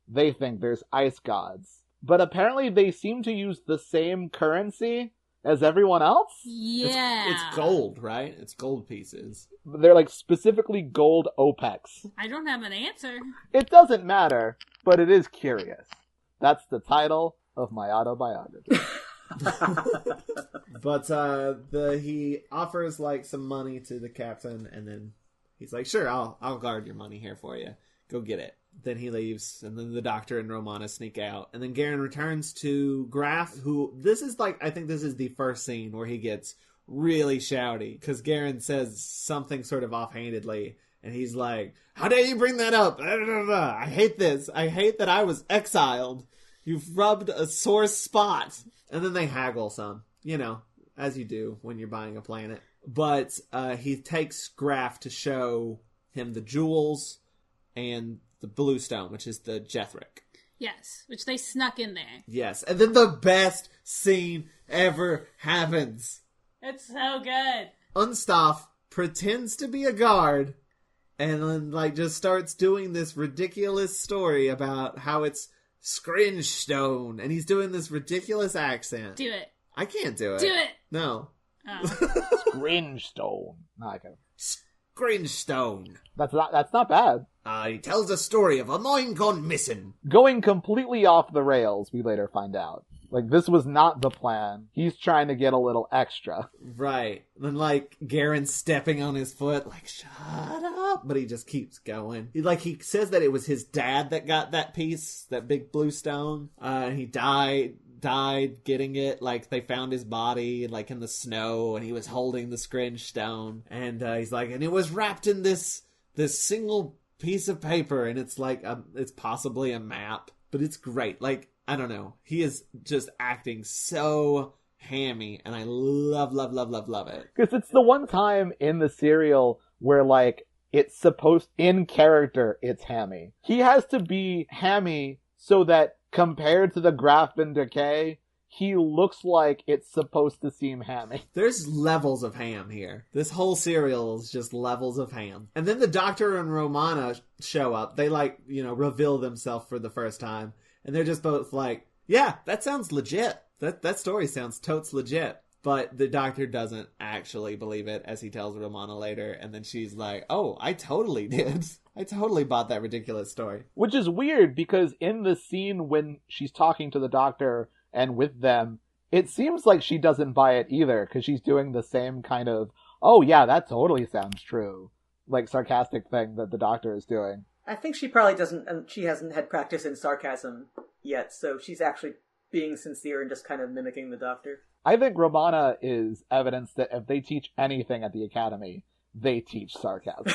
They think there's ice gods. But apparently they seem to use the same currency as everyone else? Yeah. It's gold, right? It's gold pieces. They're like specifically gold OPEX. I don't have an answer. It doesn't matter, but it is curious. That's the title of my autobiography. But he offers like some money to the captain, and then he's like, "Sure, I'll guard your money here for you. Go get it." Then he leaves, and then the Doctor and Romana sneak out, and then Garen returns to Graf, who I think this is the first scene where he gets really shouty because Garen says something sort of offhandedly, and he's like, "How dare you bring that up? I hate this. I hate that I was exiled. You've rubbed a sore spot." And then they haggle some, as you do when you're buying a planet. But he takes Graf to show him the jewels and the blue stone, which is the Jethric. Yes, which they snuck in there. Yes, and then the best scene ever happens. It's so good. Unstaff pretends to be a guard and then just starts doing this ridiculous story about how it's scringe stone, and he's doing this ridiculous accent. Do it. I can't do it. Do it. No. Oh. Scringe stone. No, I can't. Scringe stone. That's not bad. He tells a story of a mine gone missing. Going completely off the rails, we later find out. This was not the plan. He's trying to get a little extra. Right. Then, Garen stepping on his foot, shut up. But he just keeps going. He says that it was his dad that got that piece, that big blue stone. He died getting it. They found his body, in the snow, and he was holding the scringe stone. And he's like, and it was wrapped in this single piece of paper, and it's it's possibly a map. But it's great. I don't know. He is just acting so hammy, and I love it. Because it's the one time in the serial where, it's supposed, in character, it's hammy. He has to be hammy so that, compared to the Graf vinda-k, he looks like it's supposed to seem hammy. There's levels of ham here. This whole serial is just levels of ham. And then the Doctor and Romana show up. They, reveal themselves for the first time. And they're just both like, yeah, that sounds legit. That story sounds totes legit. But the Doctor doesn't actually believe it, as he tells Romana later. And then she's like, oh, I totally did. I totally bought that ridiculous story. Which is weird, because in the scene when she's talking to the Doctor and with them, it seems like she doesn't buy it either, because she's doing the same kind of, oh yeah, that totally sounds true, sarcastic thing that the Doctor is doing. I think she probably doesn't, and she hasn't had practice in sarcasm yet, so she's actually being sincere and just kind of mimicking the Doctor. I think Romana is evidence that if they teach anything at the Academy, they teach sarcasm.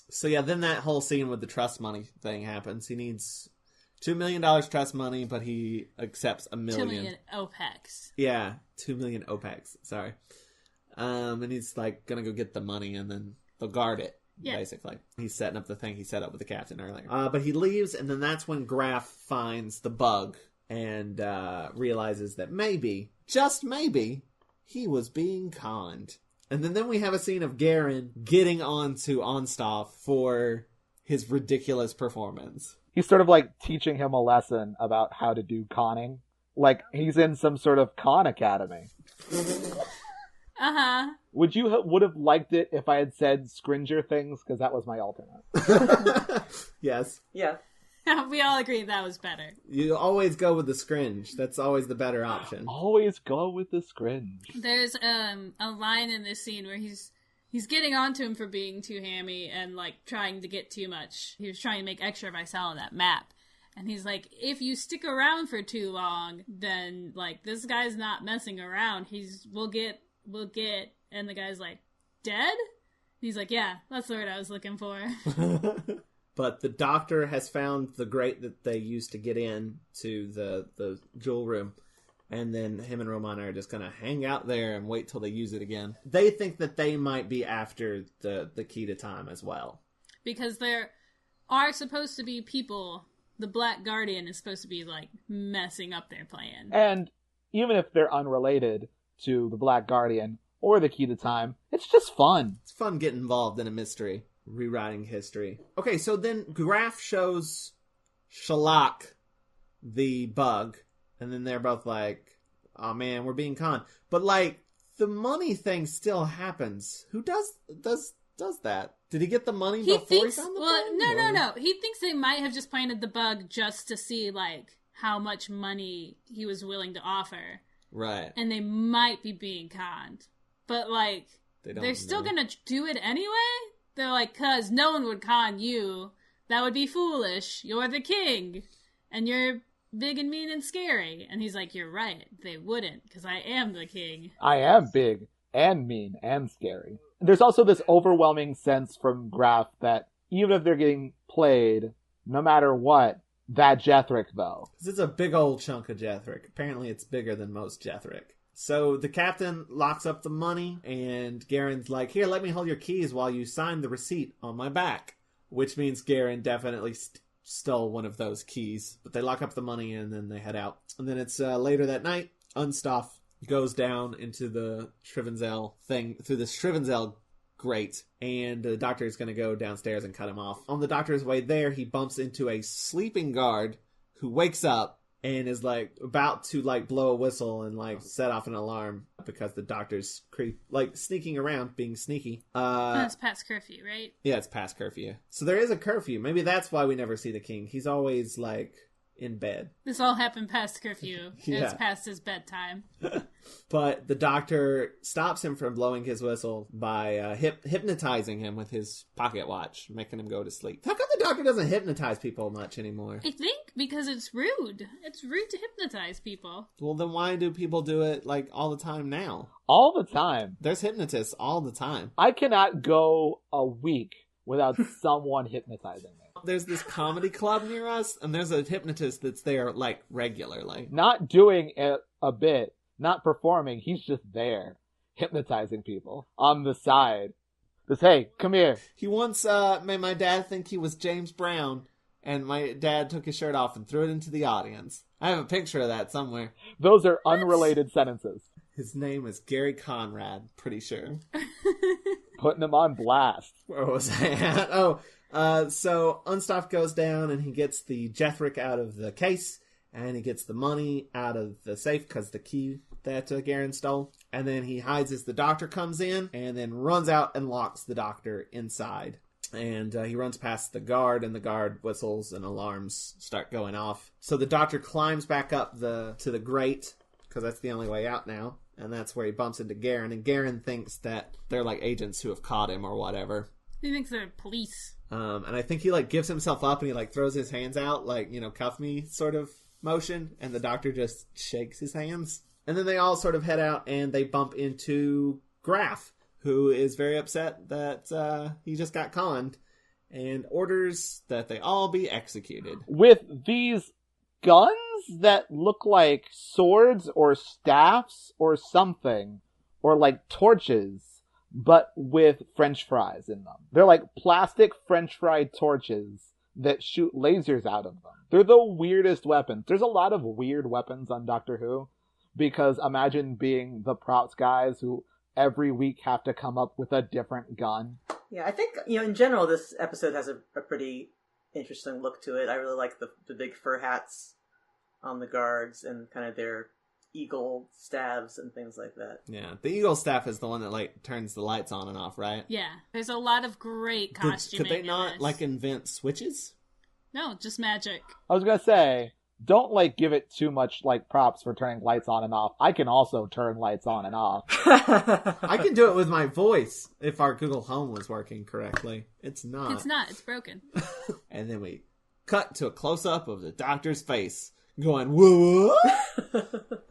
So yeah, then that whole scene with the trust money thing happens. He needs $2 million trust money, but he accepts $1 million. 2 million OPEX. Yeah, 2 million OPEX. Sorry. And he's like gonna go get the money, and then they'll guard it. Yeah. Basically, he's setting up the thing he set up with the captain earlier. But he leaves, and then that's when Graf finds the bug and realizes that maybe, just maybe, he was being conned. And then we have a scene of Garen getting on to Onstoff for his ridiculous performance. He's sort of like teaching him a lesson about how to do conning. Like he's in some sort of con academy. Uh-huh. Would have liked it if I had said Scringer things? Because that was my alternate. Yes. Yeah. We all agree that was better. You always go with the scringe. That's always the better option. Always go with the scringe. There's a line in this scene where he's getting onto him for being too hammy and like trying to get too much. He was trying to make extra by selling that map. And he's like, if you stick around for too long, then like this guy's not messing around. We'll get and the guy's like, dead? He's like, yeah, that's the word I was looking for. But the doctor has found the grate that they used to get in to the jewel room. And then him and Romana are just going to hang out there and wait till they use it again. They think that they might be after the key to time as well. Because there are supposed to be people. The Black Guardian is supposed to be, like, messing up their plan. And even if they're unrelated to the Black Guardian or the key to time, it's just fun. It's fun getting involved in a mystery. Rewriting history. Okay, so then Graf shows Shalak the bug, and then they're both like, oh man, we're being conned. But like, the money thing still happens. Who does that? Did he get the money before he found the bug? No. He thinks they might have just planted the bug just to see like how much money he was willing to offer. Right. And they might be being conned. But like, they're still gonna do it anyway? They're like, cause no one would con you. That would be foolish. You're the king. And you're big and mean and scary. And he's like, you're right. They wouldn't, because I am the king. I am big and mean and scary. There's also this overwhelming sense from Graf that even if they're getting played, no matter what, that Jethric, though. Because it's a big old chunk of Jethric. Apparently it's bigger than most Jethric. So the captain locks up the money, and Garen's like, here, let me hold your keys while you sign the receipt on my back. Which means Garen definitely stole one of those keys. But they lock up the money, and then they head out. And then it's later that night, Unstoff goes down into the Shrivenzel thing, through the Shrivenzel grate, and the doctor is going to go downstairs and cut him off. On the doctor's way there, he bumps into a sleeping guard who wakes up and is like about to like blow a whistle and like set off an alarm because the doctor's sneaking around, being sneaky. It's past curfew, right? Yeah, it's past curfew. So there is a curfew. Maybe that's why we never see the king. He's always like in bed. This all happened past curfew. Yeah. It's past his bedtime. But the doctor stops him from blowing his whistle by hypnotizing him with his pocket watch, making him go to sleep. How come the doctor doesn't hypnotize people much anymore? I think because it's rude. It's rude to hypnotize people. Well, then why do people do it like all the time now? All the time. There's hypnotists all the time. I cannot go a week without someone hypnotizing me. There's this comedy club near us, and there's a hypnotist that's there, like, regularly. Not doing a bit, not performing, he's just there, hypnotizing people on the side. Just, hey, come here. He once made my dad think he was James Brown, and my dad took his shirt off and threw it into the audience. I have a picture of that somewhere. Those are unrelated sentences. His name is Gary Conrad, pretty sure. Putting him on blast. Where was I at? So Unstoff goes down and he gets the Jethric out of the case, and he gets the money out of the safe because the key that Garen stole. And then he hides as the doctor comes in, and then runs out and locks the doctor inside. And he runs past the guard, and the guard whistles and alarms start going off. So the doctor climbs back up to the grate, because that's the only way out now. And that's where he bumps into Garen, and Garen thinks that they're like agents who have caught him or whatever. He thinks they're police. And I think he like gives himself up and he like throws his hands out, like, you know, cuff me sort of motion, and the doctor just shakes his hands. And then they all sort of head out and they bump into Graf, who is very upset that he just got conned and orders that they all be executed. With these guns that look like swords or staffs or something, or like torches, but with French fries in them. They're like plastic French fry torches that shoot lasers out of them. They're the weirdest weapons. There's a lot of weird weapons on Doctor Who, because imagine being the props guys who every week have to come up with a different gun. Yeah, I think, in general, this episode has a pretty interesting look to it. I really like the big fur hats on the guards and kind of their eagle staves and things like that. Yeah, the eagle staff is the one that, like, turns the lights on and off, right? Yeah, there's a lot of great costuming. Could they not, like, invent switches? No, just magic. I was gonna say, don't, like, give it too much, like, props for turning lights on and off. I can also turn lights on and off. I can do it with my voice if our Google Home was working correctly. It's not. It's not. It's broken. And then we cut to a close-up of the Doctor's face going, whoa.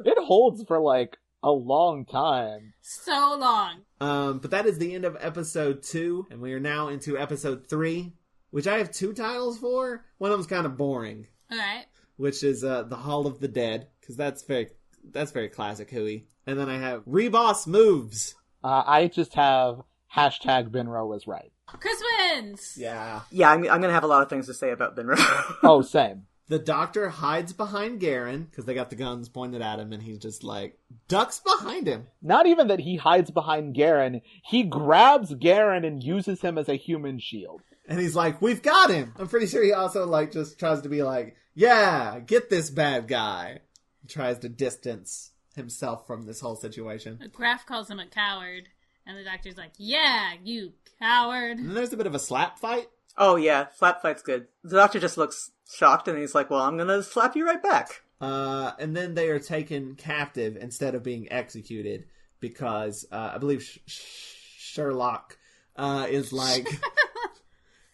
It holds for, like, a long time. So long. But that is the end of episode 2, and we are now into episode 3, which I have 2 titles for. One of them's kind of boring. All right. Which is the Hall of the Dead, because that's very classic Who-y. And then I have Ribos Moves. I just have hashtag Binro was right. Chris wins! Yeah. Yeah, I'm going to have a lot of things to say about Binro. Oh, same. The Doctor hides behind Garen, because they got the guns pointed at him, and he's just like, ducks behind him. Not even that he hides behind Garen, he grabs Garen and uses him as a human shield. And he's like, we've got him! I'm pretty sure he also, like, just tries to be like, yeah, get this bad guy. He tries to distance himself from this whole situation. Graf calls him a coward, and the Doctor's like, yeah, you coward. And then there's a bit of a slap fight. Oh, yeah, slap fight's good. The Doctor just looks shocked, and he's like, well, I'm gonna slap you right back. And then they are taken captive instead of being executed, because I believe Sherlock is like...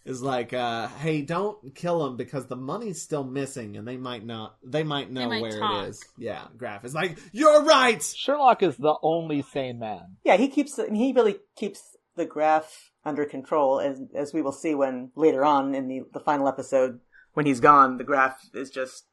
is like, hey, don't kill him because the money's still missing and they might know where talk. it is. Yeah, Graf is like, you're right! Sherlock is the only sane man. Yeah, he really keeps the Graf under control, as we will see when later on in the final episode, when he's gone, the Graf is just,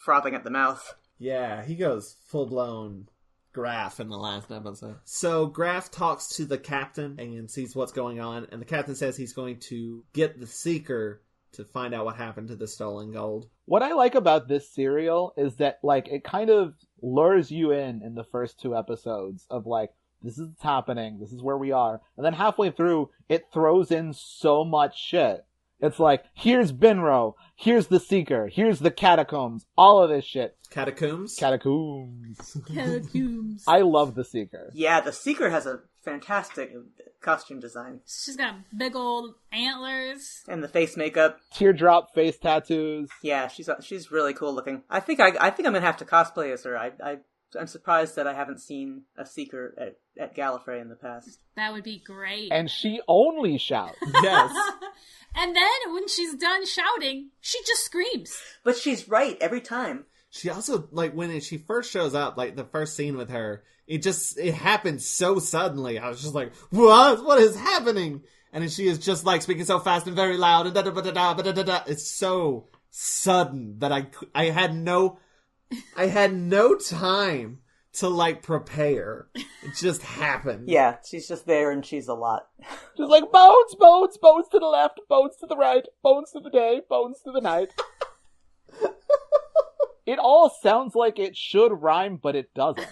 frothing at the mouth. Yeah, he goes full-blown Graf in the last episode. So Graf talks to the captain and sees what's going on, and the captain says he's going to get the Seeker to find out what happened to the stolen gold. What I like about this serial is that, like, it kind of lures you in the first 2 episodes of, like, this is what's happening, this is where we are. And then halfway through, it throws in so much shit. It's like, here's Binro, here's the Seeker, here's the catacombs, all of this shit. Catacombs? Catacombs. Catacombs. I love the Seeker. Yeah, the Seeker has a fantastic costume design. She's got big old antlers. And the face makeup. Teardrop face tattoos. Yeah, she's really cool looking. I think I'm gonna have to cosplay as her. I'm surprised that I haven't seen a Seeker at Gallifrey in the past. That would be great. And she only shouts. Yes. And then when she's done shouting, she just screams. But she's right every time. She also, like, when she first shows up, like, the first scene with her, it happened so suddenly. I was just like, what is happening? And then she is just, like, speaking so fast and very loud, and da-da-ba-da-da-ba-da-da-da. It's so sudden that I had no time to, like, prepare. It just happened. Yeah, she's just there and she's a lot. Just like, bones, bones, bones to the left, bones to the right, bones to the day, bones to the night. It all sounds like it should rhyme, but it doesn't.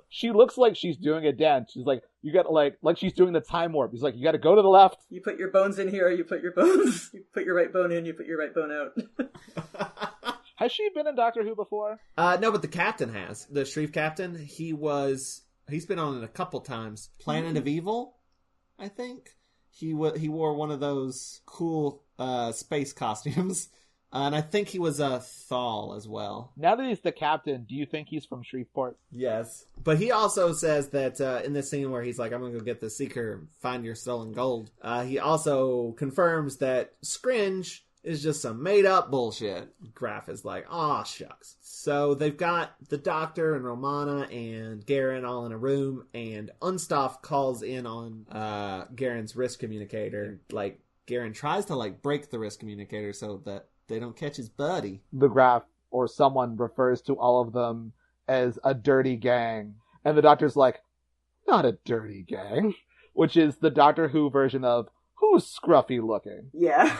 She looks like she's doing a dance. She's like, you got like she's doing the time warp. He's like, you got to go to the left. You put your bones in here, you put your bones. You put your right bone in, you put your right bone out. Has she been in Doctor Who before? No, but the captain has. The Shreve captain, he's been on it a couple times. Planet of Evil, I think. He wore one of those cool space costumes. And I think he was a Thal as well. Now that he's the captain, do you think he's from Shreveport? Yes. But he also says that in this scene where he's like, I'm going to go get the Seeker, find your stolen gold. He also confirms that Scringe is just some made-up bullshit. Graf is like, aw, shucks. So they've got the Doctor and Romana and Garen all in a room, and Unstoff calls in on Garen's wrist communicator. Like, Garen tries to, like, break the wrist communicator so that they don't catch his buddy. The Graf, or someone, refers to all of them as a dirty gang. And the Doctor's like, not a dirty gang. Which is the Doctor Who version of, who's scruffy looking? Yeah.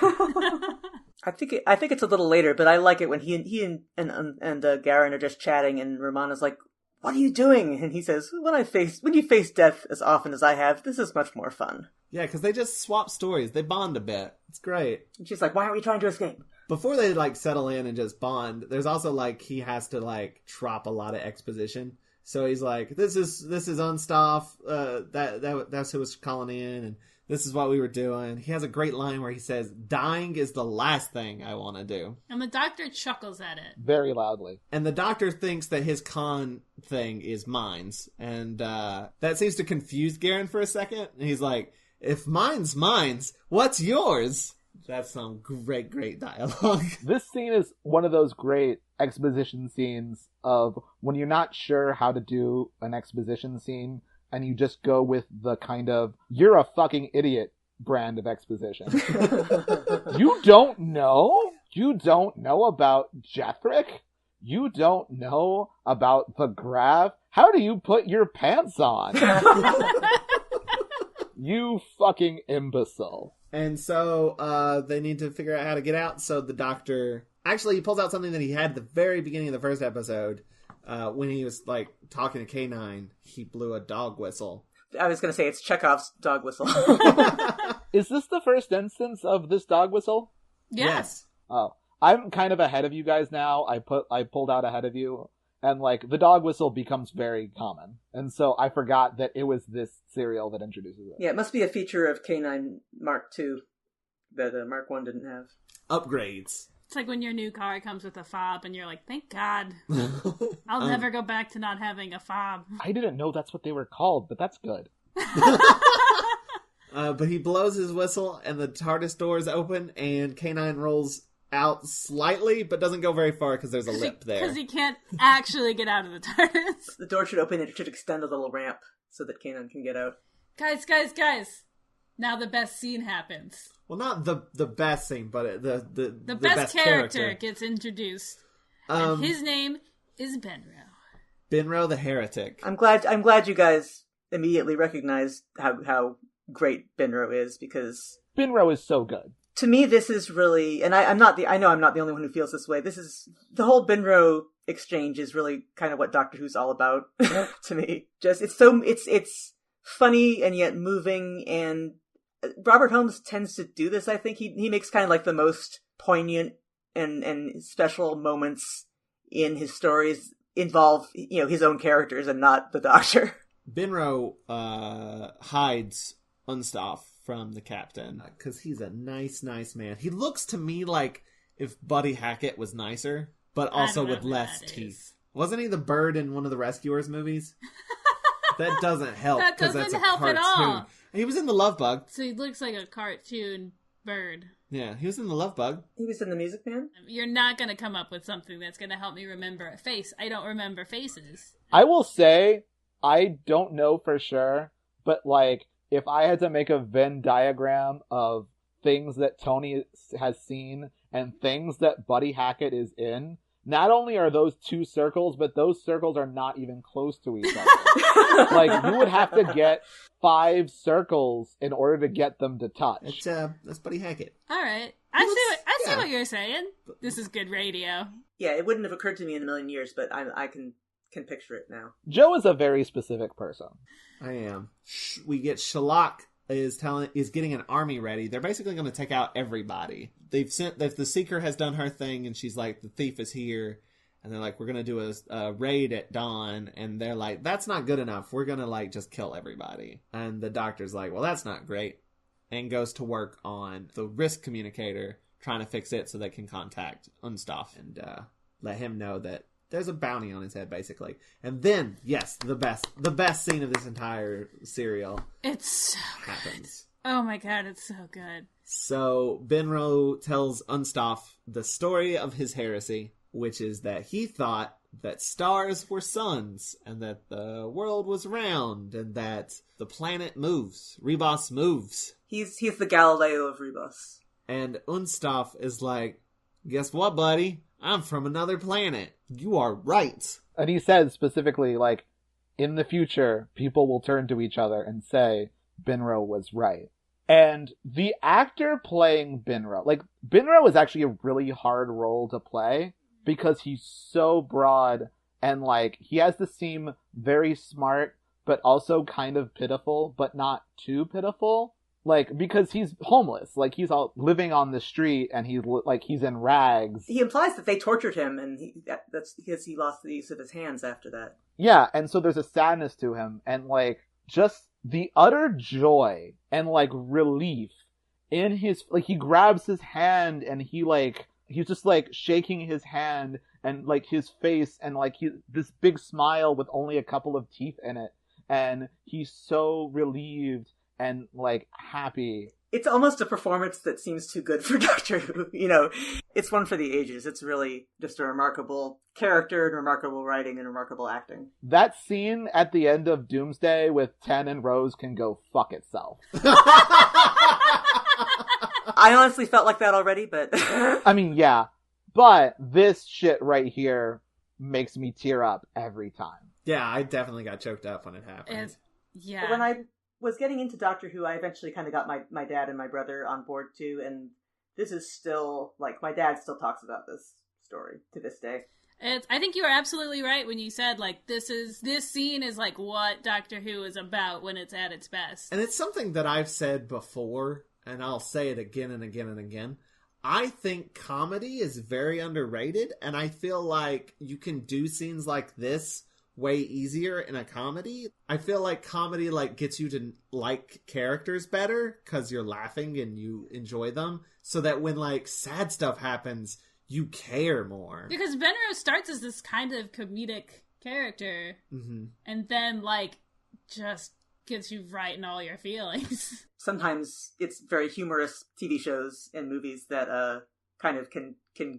I think it's a little later, but I like it when he and Garen are just chatting, and Romana's like, "What are you doing?" And he says, when you face death as often as I have, this is much more fun." Yeah, because they just swap stories. They bond a bit. It's great. And she's like, "Why aren't we trying to escape?" Before they, like, settle in and just bond, there's also, like, he has to, like, drop a lot of exposition. So he's like, this is Unstoff, that's who was calling in, and this is what we were doing. He has a great line where he says, dying is the last thing I want to do. And the Doctor chuckles at it. Very loudly. And the Doctor thinks that his con thing is mines. And that seems to confuse Garen for a second. And he's like, if mine's mines, what's yours? That's some great dialogue. This scene is one of those great exposition scenes of when you're not sure how to do an exposition scene, and you just go with the kind of, you're a fucking idiot brand of exposition. You don't know? You don't know about Jethric? You don't know about the Graf? How do you put your pants on? You fucking imbecile. And so they need to figure out how to get out. So the Doctor... Actually, he pulls out something that he had at the very beginning of the first episode. When he was, like, talking to K9, he blew a dog whistle. I was going to say, it's Chekhov's dog whistle. Is this the first instance of this dog whistle? Yes. Oh. I'm kind of ahead of you guys now. I pulled out ahead of you. And, like, the dog whistle becomes very common. And so I forgot that it was this serial that introduces it. Yeah, it must be a feature of K9 Mark II that Mark 1 didn't have. Upgrades. It's like when your new car comes with a fob and you're like, thank God. I'll never go back to not having a fob. I didn't know that's what they were called, but that's good. But he blows his whistle and the TARDIS doors open and K9 rolls out slightly, but doesn't go very far because there's a lip there. Because he can't actually get out of the TARDIS. The door should open and it should extend a little ramp so that K9 can get out. Guys. Now the best scene happens. Well, not the best scene, but the best character gets introduced. And his name is Binro. Binro the Heretic. I'm glad you guys immediately recognized how great Binro is, because Binro is so good. To me, this is really, and I know I'm not the only one who feels this way. This is the whole Binro exchange is really kind of what Doctor Who's all about to me. Just it's funny and yet moving, and Robert Holmes tends to do this. I think he makes kind of like the most poignant and special moments in his stories involve, his own characters and not the Doctor. Binro hides Unstoff from the captain because he's a nice man. He looks to me like if Buddy Hackett was nicer, but also with less teeth. Wasn't he the bird in one of the Rescuers movies? That doesn't help. That doesn't help cartoon. at all. He was in the Love Bug. So he looks like a cartoon bird. Yeah, he was in the Love Bug. He was in the Music Man. You're not going to come up with something that's going to help me remember a face. I don't remember faces. I will say, I don't know for sure, but like, if I had to make a Venn diagram of things that Toni has seen and things that Buddy Hackett is in, not only are those two circles, but those circles are not even close to each other. Like, you would have to get 5 circles in order to get them to touch. That's Buddy Hackett. All right. I see what you're saying. This is good radio. Yeah, it wouldn't have occurred to me in a million years, but I can picture it now. Joe is a very specific person. I am. We get Shalak is getting an army ready. They're basically going to take out everybody. The Seeker has done her thing, and she's like, the thief is here, and they're like, we're going to do a raid at dawn, and they're like, that's not good enough. We're going to like just kill everybody. And the Doctor's like, well, that's not great, and goes to work on the risk communicator, trying to fix it so they can contact Unstoff and let him know that there's a bounty on his head, basically. And then, yes, the best scene of this entire serial It's so happens. good. Oh my god, it's so good. So Binro tells Unstoff the story of his heresy, which is that he thought that stars were suns, and that the world was round, and that the planet moves. Ribos moves. He's the Galileo of Ribos. And Unstoff is like, guess what, buddy? I'm from another planet. You are right. And he says specifically, like, in the future, people will turn to each other and say, Binro was right. And the actor playing Binro, like, Binro is actually a really hard role to play because he's so broad and, like, he has to seem very smart, but also kind of pitiful, but not too pitiful. Like, because he's homeless. Like, he's all living on the street and he's in rags. He implies that they tortured him and that's because he lost the use of his hands after that. Yeah, and so there's a sadness to him and, like, just the utter joy and, like, relief in his, like, he grabs his hand and he's just, like, shaking his hand and, like, his face and, like, this big smile with only a couple of teeth in it. And he's so relieved and, like, happy. It's almost a performance that seems too good for Doctor Who. You know, it's one for the ages. It's really just a remarkable character and remarkable writing and remarkable acting. That scene at the end of Doomsday with Ten and Rose can go fuck itself. I honestly felt like that already, but... I mean, yeah. But this shit right here makes me tear up every time. Yeah, I definitely got choked up when it happened. Yeah. When I was getting into Doctor Who, I eventually kind of got my dad and my brother on board too, and this is still, like, my dad still talks about this story to this day. I think you were absolutely right when you said, like, this scene is, like, what Doctor Who is about when it's at its best. And it's something that I've said before, and I'll say it again and again and again. I think comedy is very underrated, and I feel like you can do scenes like this way easier in a comedy. I feel like comedy, like, gets you to like characters better because you're laughing and you enjoy them, so that when, like, sad stuff happens, you care more. Because Binro starts as this kind of comedic character, and then, like, just gets you right in all your feelings. Sometimes it's very humorous TV shows and movies that kind of can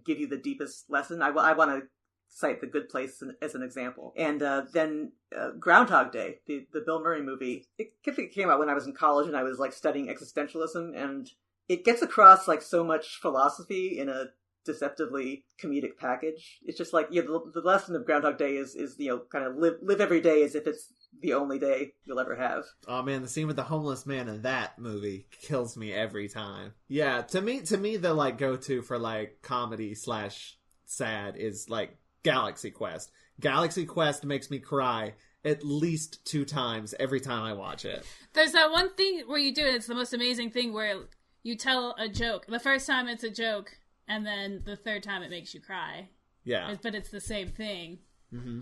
give you the deepest lesson. I want to cite The Good Place as an example. And then Groundhog Day, the Bill Murray movie, it came out when I was in college and I was, like, studying existentialism, and it gets across, like, so much philosophy in a deceptively comedic package. It's just like, yeah, the lesson of Groundhog Day is you know, kind of live every day as if it's the only day you'll ever have. Oh man, the scene with the homeless man in that movie kills me every time. Yeah, to me the, like, go-to for, like, comedy / sad is, like, Galaxy Quest. Galaxy Quest makes me cry at least 2 times every time I watch it. There's that one thing where you do it, it's the most amazing thing, where you tell a joke. The first time it's a joke, and then the third time it makes you cry. Yeah. But it's the same thing.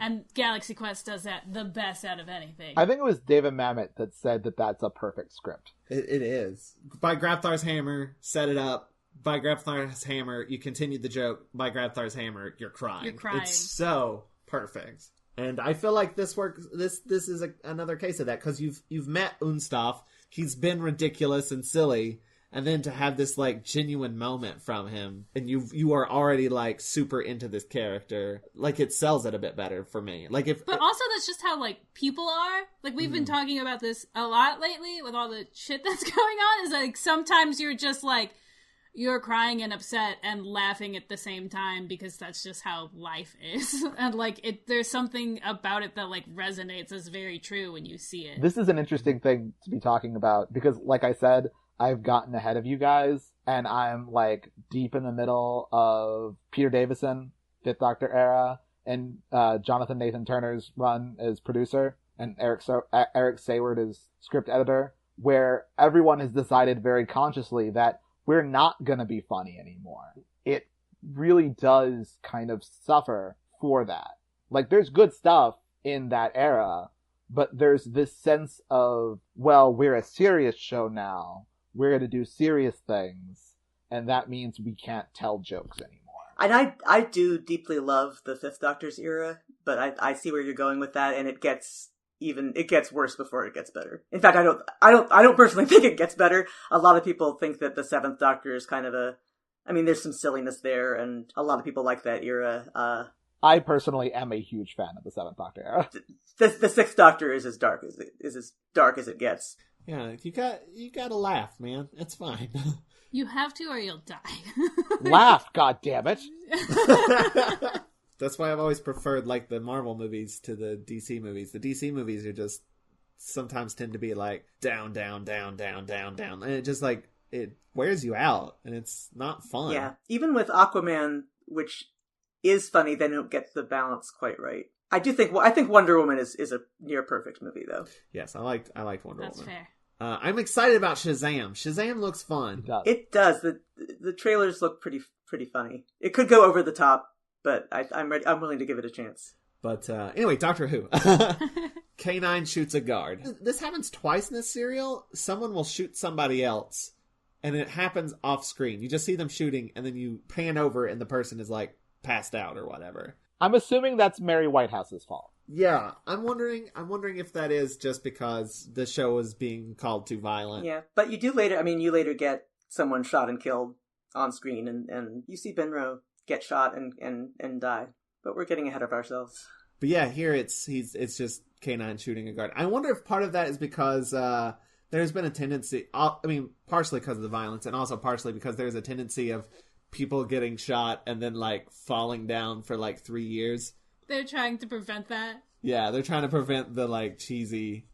And Galaxy Quest does that the best out of anything. I think it was David Mamet that said that that's a perfect script. It is. By Grabthar's hammer, set it up. By Grabthar's hammer, you continue the joke. By Grabthar's hammer, you're crying. You're crying. It's so perfect. And I feel like this works. This is another case of that, because you've met Unstoff. He's been ridiculous and silly, and then to have this, like, genuine moment from him, and you are already, like, super into this character, like, it sells it a bit better for me. Like, but also that's just how, like, people are. Like, we've been talking about this a lot lately with all the shit that's going on. Is, like, sometimes you're just, like, you're crying and upset and laughing at the same time because that's just how life is. And, like, there's something about it that, like, resonates as very true when you see it. This is an interesting thing to be talking about because, like I said, I've gotten ahead of you guys, and I'm, like, deep in the middle of Peter Davison, Fifth Doctor era, and Jonathan Nathan Turner's run as producer, and Eric Sayward as script editor, where everyone has decided very consciously that we're not going to be funny anymore. It really does kind of suffer for that. Like, there's good stuff in that era, but there's this sense of, well, we're a serious show now. We're going to do serious things, and that means we can't tell jokes anymore. And I do deeply love the Fifth Doctor's era, but I see where you're going with that, and it gets it gets worse before it gets better. In fact, I don't personally think it gets better. A lot of people think that the Seventh Doctor is kind of there's some silliness there, and a lot of people like that era. I personally am a huge fan of the Seventh Doctor era. The Sixth Doctor is as dark as it gets. Yeah, you gotta laugh, man. It's fine. You have to, or you'll die. Laugh, goddammit. That's why I've always preferred like the Marvel movies to the DC movies. The DC movies are just sometimes tend to be like down, down, down, down, down, down, and it just like it wears you out, and it's not fun. Yeah, even with Aquaman, which is funny, they don't get the balance quite right. I think Wonder Woman is a near perfect movie, though. Yes, I liked Wonder Woman. That's fair. I'm excited about Shazam. Shazam looks fun. It does. The trailers look pretty funny. It could go over the top, but I'm willing to give it a chance. But anyway, Doctor Who. K9 shoots a guard. This happens twice in this serial. Someone will shoot somebody else, and it happens off screen. You just see them shooting, and then you pan over, and the person is like passed out or whatever. I'm assuming that's Mary Whitehouse's fault. Yeah, I'm wondering if that is just because the show is being called too violent. Yeah, but you later get someone shot and killed on screen, and you see Binro get shot and die. But we're getting ahead of ourselves. But yeah, here it's just K9 shooting a guard. I wonder if part of that is because there's been a tendency, partially because of the violence, and also partially because there's a tendency of people getting shot and then like falling down for like 3 years. They're trying to prevent that. Yeah, they're trying to prevent the like cheesy.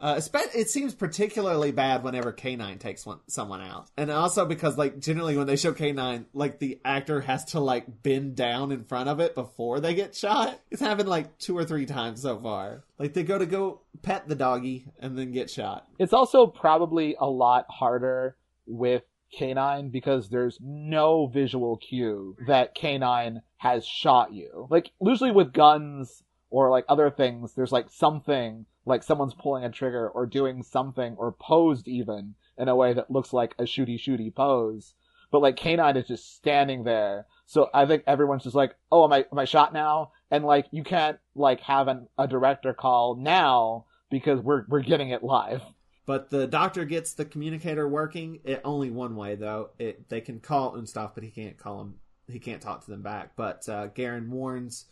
It seems particularly bad whenever K9 takes someone out, and also because like generally when they show K9, like the actor has to like bend down in front of it before they get shot. It's happened like 2 or 3 times so far. Like they go pet the doggy and then get shot. It's also probably a lot harder with K9 because there's no visual cue that K9 has shot you. Like usually with guns or like other things, there's like something, like someone's pulling a trigger or doing something or posed even in a way that looks like a shooty pose. But like K9 is just standing there. So I think everyone's just like, oh, am I shot now? And like you can't like have a director call now because we're getting it live. But the Doctor gets the communicator working. Only one way though. They can call Unstoff, but he can't call him. He can't talk to them back. But Garen warns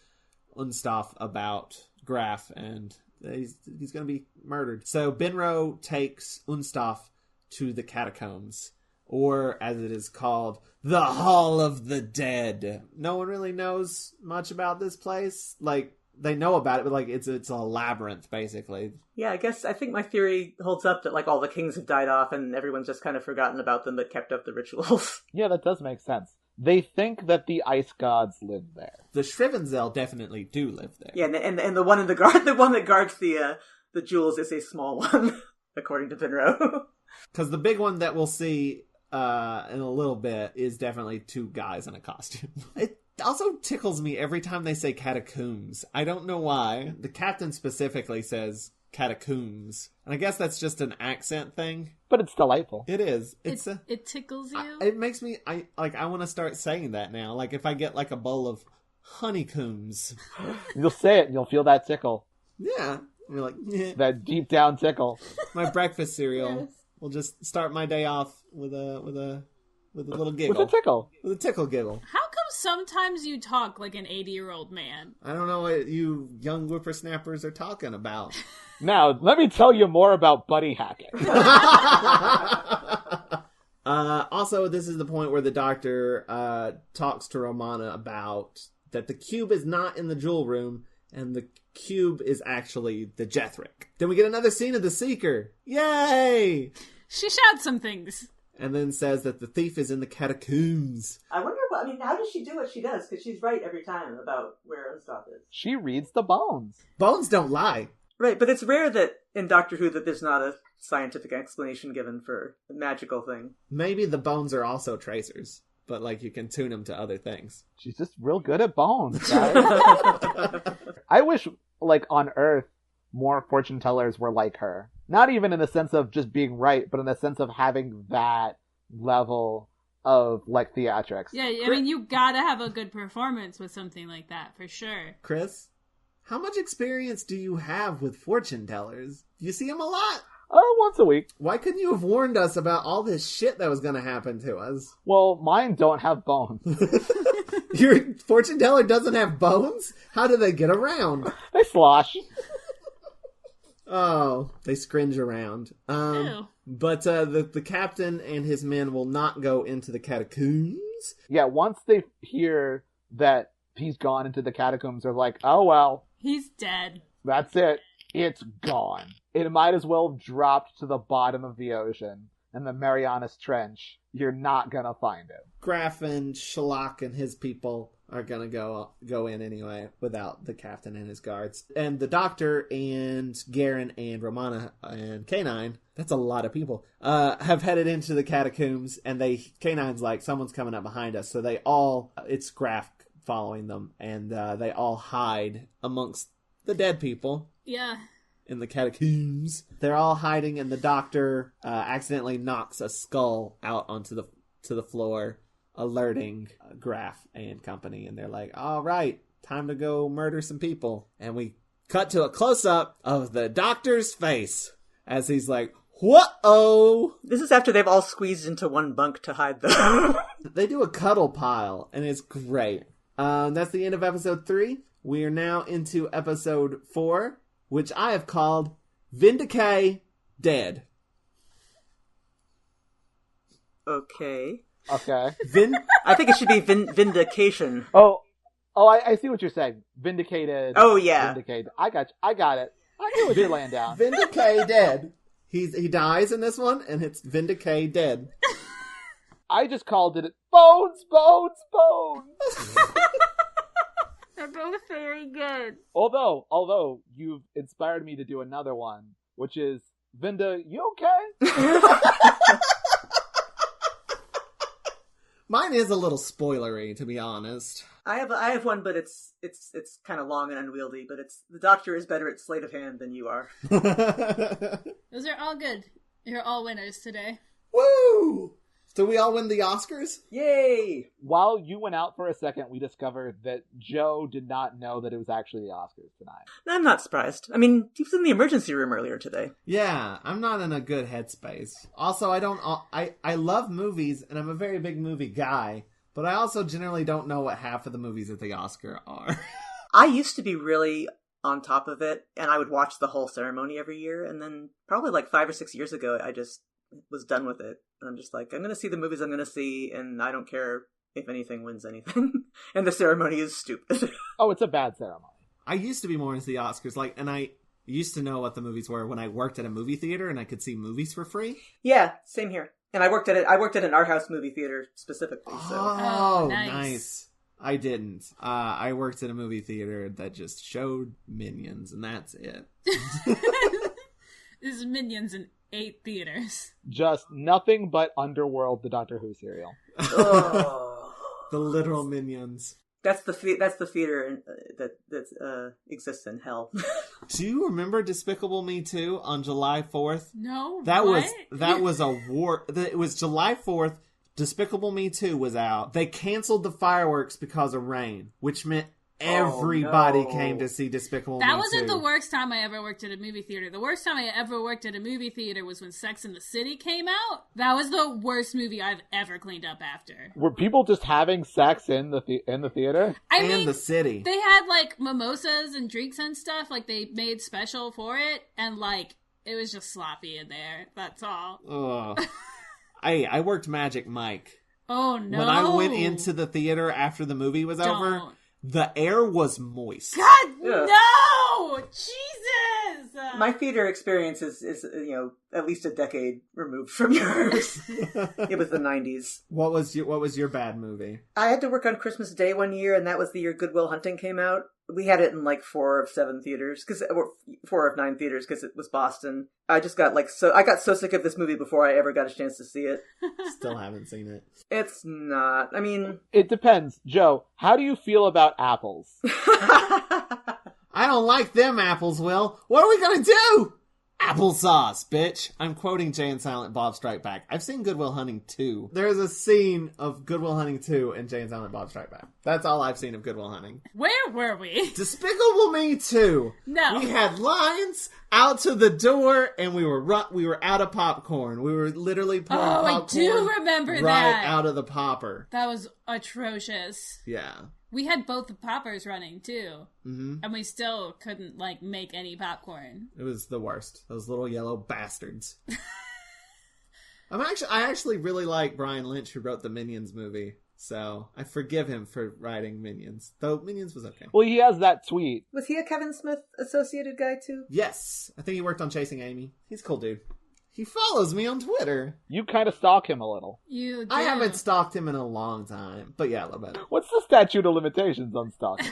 Unstoff about Graf, and he's going to be murdered. So Binro takes Unstoff to the catacombs, or as it is called, the Hall of the Dead. No one really knows much about this place. Like, they know about it, but like it's a labyrinth, basically. Yeah, I think my theory holds up that like all the kings have died off and everyone's just kind of forgotten about them but kept up the rituals. Yeah, that does make sense. They think that the ice gods live there. The Shrivenzel definitely do live there. Yeah, and the one in the one that guards the jewels is a small one, according to Binro. Because the big one that we'll see in a little bit is definitely 2 guys in a costume. It also tickles me every time they say catacombs. I don't know why. The captain specifically says catacombs. And I guess that's just an accent thing. But it's delightful. It is. It tickles you? It makes me... I want to start saying that now. Like, if I get, like, a bowl of honeycombs. You'll say it and you'll feel that tickle. Yeah. You're like... Eh. That deep down tickle. My breakfast cereal. Yes. We'll just start my day off with a little giggle. With a tickle. With a tickle giggle. How come sometimes you talk like an 80-year-old man? I don't know what you young whippersnappers are talking about. Now, let me tell you more about buddy hacking. Also, this is the point where the Doctor talks to Romana about that the cube is not in the jewel room, and the cube is actually the Jethric. Then we get another scene of the Seeker. Yay! She shouts some things. And then says that the thief is in the catacombs. I wonder how does she do what she does? Because she's right every time about where Unstoff is. She reads the bones. Bones don't lie. Right, but it's rare that in Doctor Who that there's not a scientific explanation given for a magical thing. Maybe the bones are also tracers, but like you can tune them to other things. She's just real good at bones, guys. I wish, like, on Earth, more fortune tellers were like her. Not even in the sense of just being right, but in the sense of having that level of, like, theatrics. Yeah, I mean, you gotta have a good performance with something like that, for sure. Chris, how much experience do you have with fortune tellers? Do you see them a lot? Once a week. Why couldn't you have warned us about all this shit that was going to happen to us? Well, mine don't have bones. Your fortune teller doesn't have bones? How do they get around? They slosh. Oh, they scringe around. Ew. But the captain and his men will not go into the catacombs. Yeah, once they hear that he's gone into the catacombs, they're like, oh well, He's dead. that's it. It's gone. It might as well have dropped to the bottom of the ocean in the Marianas Trench. You're not gonna find it. Graf and Shalak and his people are gonna go in anyway without the captain and his guards. And the doctor and Garen and Romana and K9, that's a lot of people, have headed into the catacombs, and K9's like, someone's coming up behind us, so it's Graf following them, and they all hide amongst the dead people. Yeah. In the catacombs. They're all hiding, and the doctor accidentally knocks a skull out onto the floor, alerting Graf and company. And they're like, all right, time to go murder some people. And we cut to a close-up of the doctor's face as he's like, whoa! This is after they've all squeezed into one bunk to hide them. They do a cuddle pile, and it's great. That's the end of episode 3. We are now into episode 4, which I have called vinda-k Dead. Okay. Okay. I think it should be vindication. Oh, I see what you're saying. Vindicated. Oh, yeah. Vindicated. I got it. I knew what you're laying down. Vinda-k Dead. He dies in this one, and it's vinda-k Dead. I just called it Bones. They're both very good. Although you've inspired me to do another one, which is Vinda, you okay? Mine is a little spoilery, to be honest. I have one, but it's kind of long and unwieldy. But the doctor is better at sleight of hand than you are. Those are all good. You're all winners today. Woo! So we all win the Oscars? Yay! While you went out for a second, we discovered that Joe did not know that it was actually the Oscars tonight. I'm not surprised. I mean, he was in the emergency room earlier today. Yeah, I'm not in a good headspace. Also, I love movies, and I'm a very big movie guy, but I also generally don't know what half of the movies at the Oscar are. I used to be really on top of it, and I would watch the whole ceremony every year, and then probably like 5 or 6 years ago, I just was done with it. And I'm just like, I'm going to see the movies I'm going to see, and I don't care if anything wins anything. And the ceremony is stupid. Oh, it's a bad ceremony. I used to be more into the Oscars, and I used to know what the movies were when I worked at a movie theater and I could see movies for free. Yeah, same here. And I worked at an art house movie theater specifically. So. Oh, nice. nice. I didn't. I worked at a movie theater that just showed Minions, and that's it. This is Minions in 8 theaters. Just nothing but Underworld, the Doctor Who serial. Oh. The literal Minions. That's the theater that exists in hell. Do you remember Despicable Me 2 on July 4th? No, That what? was a war. It was July 4th. Despicable Me 2 was out. They canceled the fireworks because of rain, which meant everybody came to see Despicable Me 2. That wasn't the worst time I ever worked at a movie theater. The worst time I ever worked at a movie theater was when Sex and the City came out. That was the worst movie I've ever cleaned up after. Were people just having sex in the theater? I and mean, the city. they had like mimosas and drinks and stuff. Like they made special for it, and like it was just sloppy in there. That's all. Ugh. I worked Magic Mike. Oh no! When I went into the theater after the movie was over, the air was moist. God, Yeah. no! Jesus! My theater experience is at least a decade removed from yours. It was the 90s. What was your bad movie? I had to work on Christmas Day one year, and that was the year Good Will Hunting came out. We had it in like 4 of 7 theaters, or 4 of 9 theaters, because it was Boston. I just got I got so sick of this movie before I ever got a chance to see it. Still haven't seen it. It's not. I mean, It depends. Joe, how do you feel about apples? I don't like them apples, Will. What are we gonna do? applesauce, bitch. I'm quoting Jay and Silent Bob Strike Back. I've seen Good Will Hunting 2. There's a scene of Good Will Hunting 2 in Jay and Silent Bob Strike Back. That's all I've seen of Good Will Hunting. Where were we? Despicable Me 2. No. We had lines out to the door, and we were out of popcorn. We were literally pouring popcorn. I do remember right that. out of the popper. That was atrocious. Yeah. We had both the poppers running, too. Mm-hmm. And we still couldn't, make any popcorn. It was the worst. Those little yellow bastards. I actually really like Brian Lynch, who wrote the Minions movie. So I forgive him for writing Minions. Though Minions was okay. Well, he has that tweet. Was he a Kevin Smith associated guy too? Yes. I think he worked on Chasing Amy. He's a cool dude. He follows me on Twitter. You kind of stalk him a little. You do. I haven't stalked him in a long time. But yeah, a little bit. What's the statute of limitations on stalking?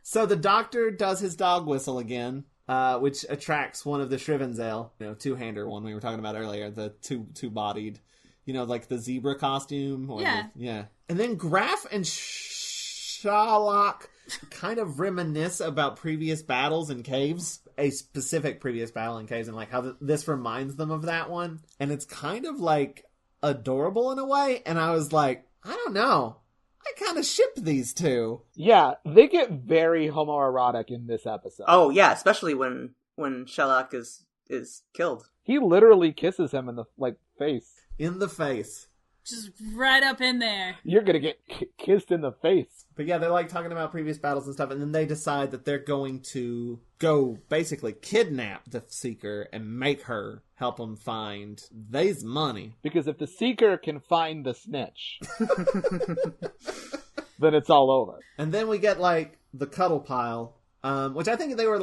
So the doctor does his dog whistle again, which attracts one of the Shrivenzale, two-hander one we were talking about earlier, the two-bodied, like the zebra costume. Yeah. Yeah. And then Graf and Sherlock kind of reminisce about previous battles in caves, a specific previous battle in caves, and how this reminds them of that one. And it's kind of adorable in a way. And I was like, I don't know. I kind of ship these two. Yeah, they get very homoerotic in this episode. Oh yeah, especially when Sherlock is killed. He literally kisses him in the face. In the face. Just right up in there. You're gonna get kissed in the face. But yeah, they're talking about previous battles and stuff, and then they decide that they're going to go basically kidnap the Seeker and make her help them find they's money. Because if the Seeker can find the snitch, then it's all over. And then we get the cuddle pile, which I think they were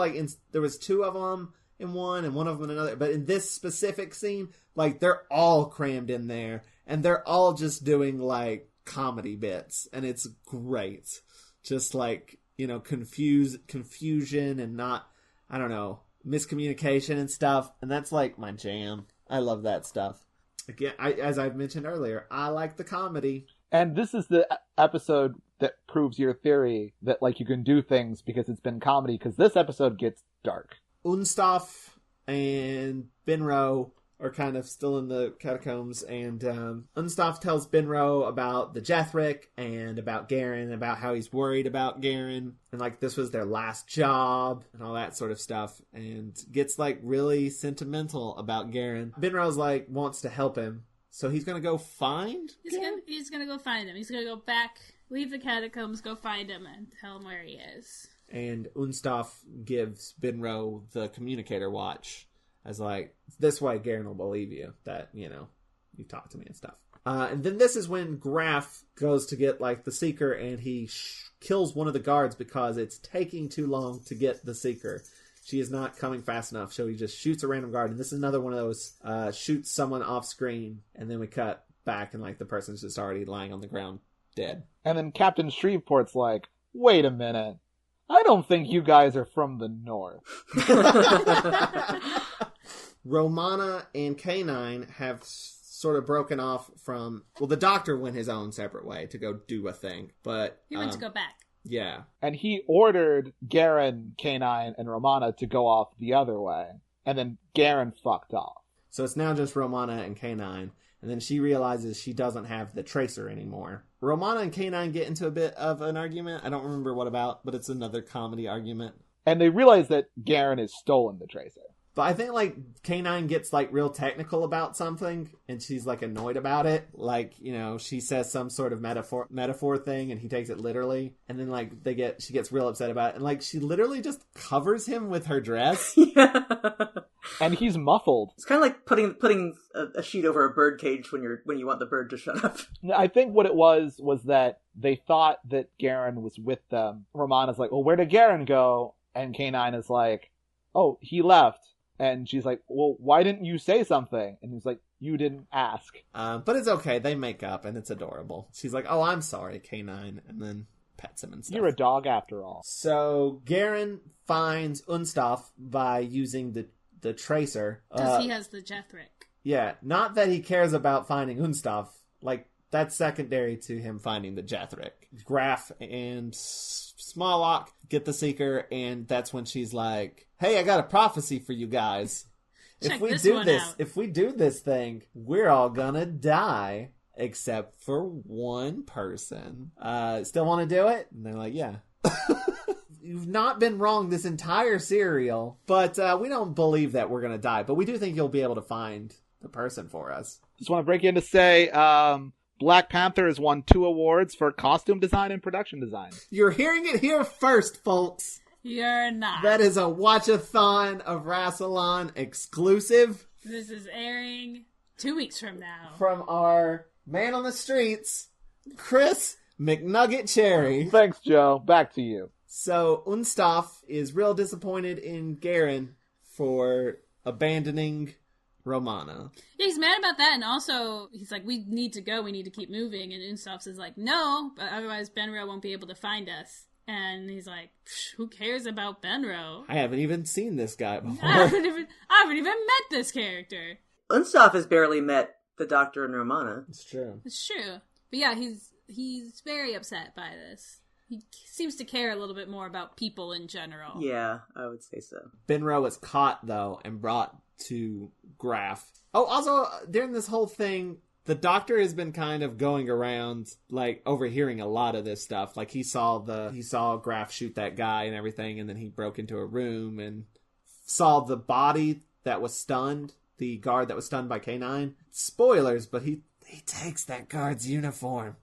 there was two of them in one and one of them in another. But in this specific scene, they're all crammed in there, and they're all just doing comedy bits, and it's great. Just confusion and not, I don't know, miscommunication and stuff, and that's my jam. I love that stuff. Again, as I've mentioned earlier, I like the comedy. And this is the episode that proves your theory that you can do things because it's been comedy, because this episode gets dark. Unstoff and Binro are kind of still in the catacombs, and Unstoff tells Binro about the Jethric and about Garen, about how he's worried about Garen, and this was their last job and all that sort of stuff, and gets really sentimental about Garen. Binro's wants to help him, so he's gonna go find Garen? He's gonna go find him. He's gonna go back, leave the catacombs, go find him, and tell him where he is. And Unstoff gives Binro the communicator watch as this way Garen will believe you that, you talk to me and stuff. And then this is when Graf goes to get the Seeker, and he kills one of the guards because it's taking too long to get the Seeker. She is not coming fast enough, so he just shoots a random guard. And this is another one of those shoots someone off screen, and then we cut back and the person's just already lying on the ground dead. And then Captain Shreveport's wait a minute, I don't think you guys are from the north. Romana and K9 have sort of broken off from... Well, the doctor went his own separate way to go do a thing, but... He went to go back. Yeah. And he ordered Garen, K9, and Romana to go off the other way. And then Garen fucked off. So it's now just Romana and K9. And then she realizes she doesn't have the tracer anymore. Romana and K9 get into a bit of an argument. I don't remember what about, but it's another comedy argument. And they realize that Garen has stolen the tracer. But I think K9 gets real technical about something, and she's annoyed about it. She says some sort of metaphor thing, and he takes it literally. And then she gets real upset about it, and she literally just covers him with her dress. Yeah. And he's muffled. It's kind of putting a sheet over a bird cage when you want the bird to shut up. I think what it was that they thought that Garen was with them. Romana's well, where did Garen go? And K9 is oh, he left. And she's well, why didn't you say something? And he's you didn't ask. But it's okay. They make up, and it's adorable. She's oh, I'm sorry, K9, and then pets him and stuff. You're a dog after all. So Garen finds Unstoff by using the tracer. Because he has the Jethric. Yeah, not that he cares about finding Unstoff. That's secondary to him finding the Jethric. Graf and Smalllock get the Seeker, and that's when she's like, hey, I got a prophecy for you guys. Check this one out. If we do this thing, we're all gonna die, except for one person. Still want to do it? And they're like, yeah. You've not been wrong this entire serial, but we don't believe that we're gonna die. But we do think you'll be able to find the person for us. Just want to break in to say, Black Panther has won 2 awards for costume design and production design. You're hearing it here first, folks. You're not. That is a Watch-A-Thon of Rassilon exclusive. This is airing 2 weeks from now. From our man on the streets, Chris McNugget Cherry. Thanks, Joe. Back to you. So, Unstaff is real disappointed in Garen for abandoning Romana. Yeah, he's mad about that, and also he's like, we need to go, we need to keep moving, and Unstaff is like, no, but otherwise Binro won't be able to find us. And he's like, who cares about Binro? I haven't even seen this guy before. I haven't even met this character. Unstaff has barely met the Doctor and Romana. It's true. It's true. But yeah, he's very upset by this. He seems to care a little bit more about people in general. Yeah, I would say so. Binro is caught, though, and brought to Graf. Oh, also, during this whole thing, the Doctor has been kind of going around, like, overhearing a lot of this stuff. Like, he saw Graf shoot that guy and everything, and then he broke into a room and saw the body that was stunned, the guard that was stunned by K9. Spoilers, but he takes that guard's uniform.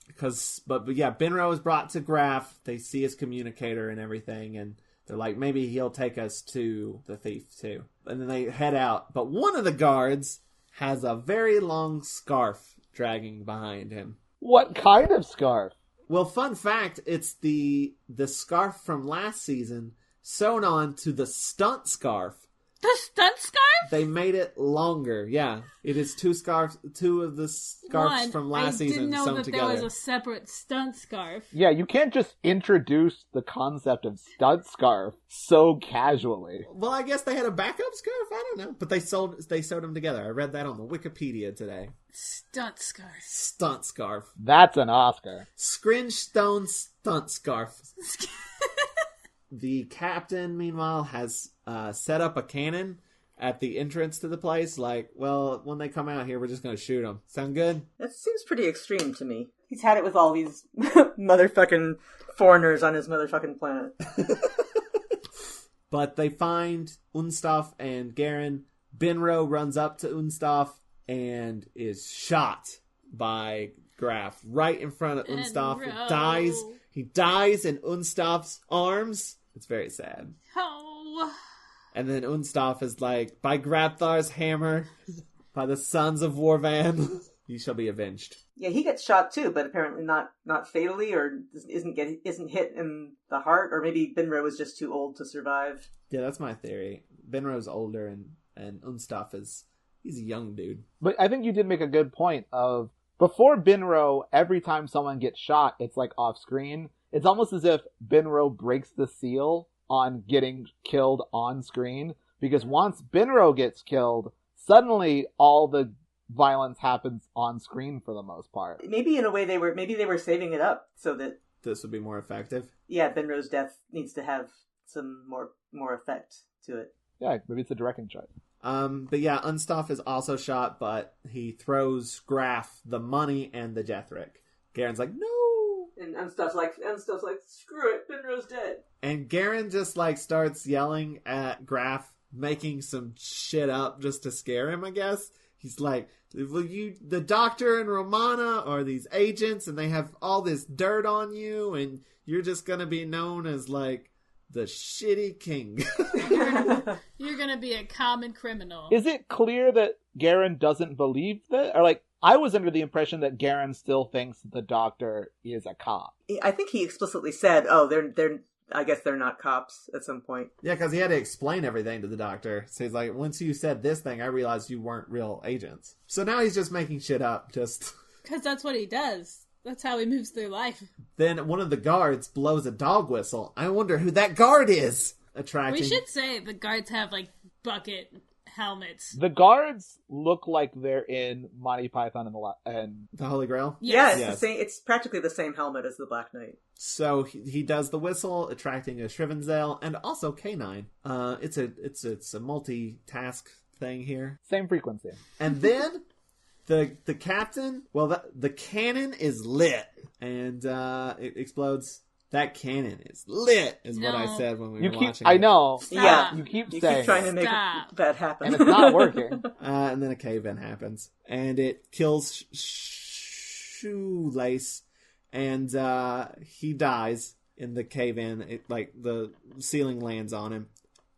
But yeah, Binro is brought to Graf. They see his communicator and everything, and they're like, maybe he'll take us to the thief, too. And then they head out. But one of the guards has a very long scarf dragging behind him. What kind of scarf? Well, fun fact, it's the scarf from last season sewn on to the stunt scarf. The stunt scarf? They made it longer, yeah. It is two of the scarves from last season sewn together. I didn't know that there was a separate stunt scarf. Yeah, you can't just introduce the concept of stunt scarf so casually. Well, I guess they had a backup scarf? I don't know. But they sewed them together. I read that on the Wikipedia today. Stunt scarf. Stunt scarf. That's an Oscar. Scringe Stone stunt scarf. The captain, meanwhile, has set up a cannon at the entrance to the place. Like, well, when they come out here, we're just going to shoot them. Sound good? That seems pretty extreme to me. He's had it with all these motherfucking foreigners on his motherfucking planet. But they find Unstaff and Garen. Binro runs up to Unstaff and is shot by Graf right in front of Unstaff. He dies in Unstaff's arms. It's very sad. Oh. And then Unstaff is like, by Grabthar's hammer, by the sons of Warvan, you shall be avenged. Yeah, he gets shot too, but apparently not fatally, or isn't hit in the heart, or maybe Binro was just too old to survive. Yeah, that's my theory. Binro's older, and Unstaff he's a young dude. But I think you did make a good point of, before Binro, every time someone gets shot, it's like off screen. It's almost as if Binro breaks the seal on getting killed on screen, because once Binro gets killed, suddenly all the violence happens on screen for the most part. Maybe in a way they were saving it up so that this would be more effective. Yeah, Binro's death needs to have some more effect to it. Yeah, maybe it's a directing choice. But yeah, Unstaff is also shot, but he throws Graf the money and the Jethric. Garen's like, no! And Unstaff's like, screw it, Binro's dead. And Garen just like starts yelling at Graf, making some shit up just to scare him, I guess. He's like, the Doctor and Romana are these agents, and they have all this dirt on you, and you're just gonna be known as like the shitty king. You're gonna be a common criminal. Is it clear that Garen doesn't believe that? Or like, I was under the impression that Garen still thinks the Doctor is a cop. I think he explicitly said, I guess they're not cops at some point. Yeah, because he had to explain everything to the Doctor. So he's like, once you said this thing, I realized you weren't real agents. So now he's just making shit up, just... Because that's what he does. That's how he moves through life. Then one of the guards blows a dog whistle. I wonder who that guard is! We should say the guards have, like, bucket helmets. The guards look like they're in Monty Python and The Holy Grail? Yeah, it's Yes. the same. It's practically the same helmet as the Black Knight. So he does the whistle, attracting a Shrivenzel and also K9. It's a multitask thing here. same frequency. And then the captain, well, the cannon is lit, and it explodes. That cannon is lit, is what I No. said when we You were keep, watching. I know. Yeah. You keep You saying keep trying to it. make Stop. that happen. And it's not working. And then a cave-in happens, and it kills Shoelace, and he dies in the cave-in. Like the ceiling lands on him,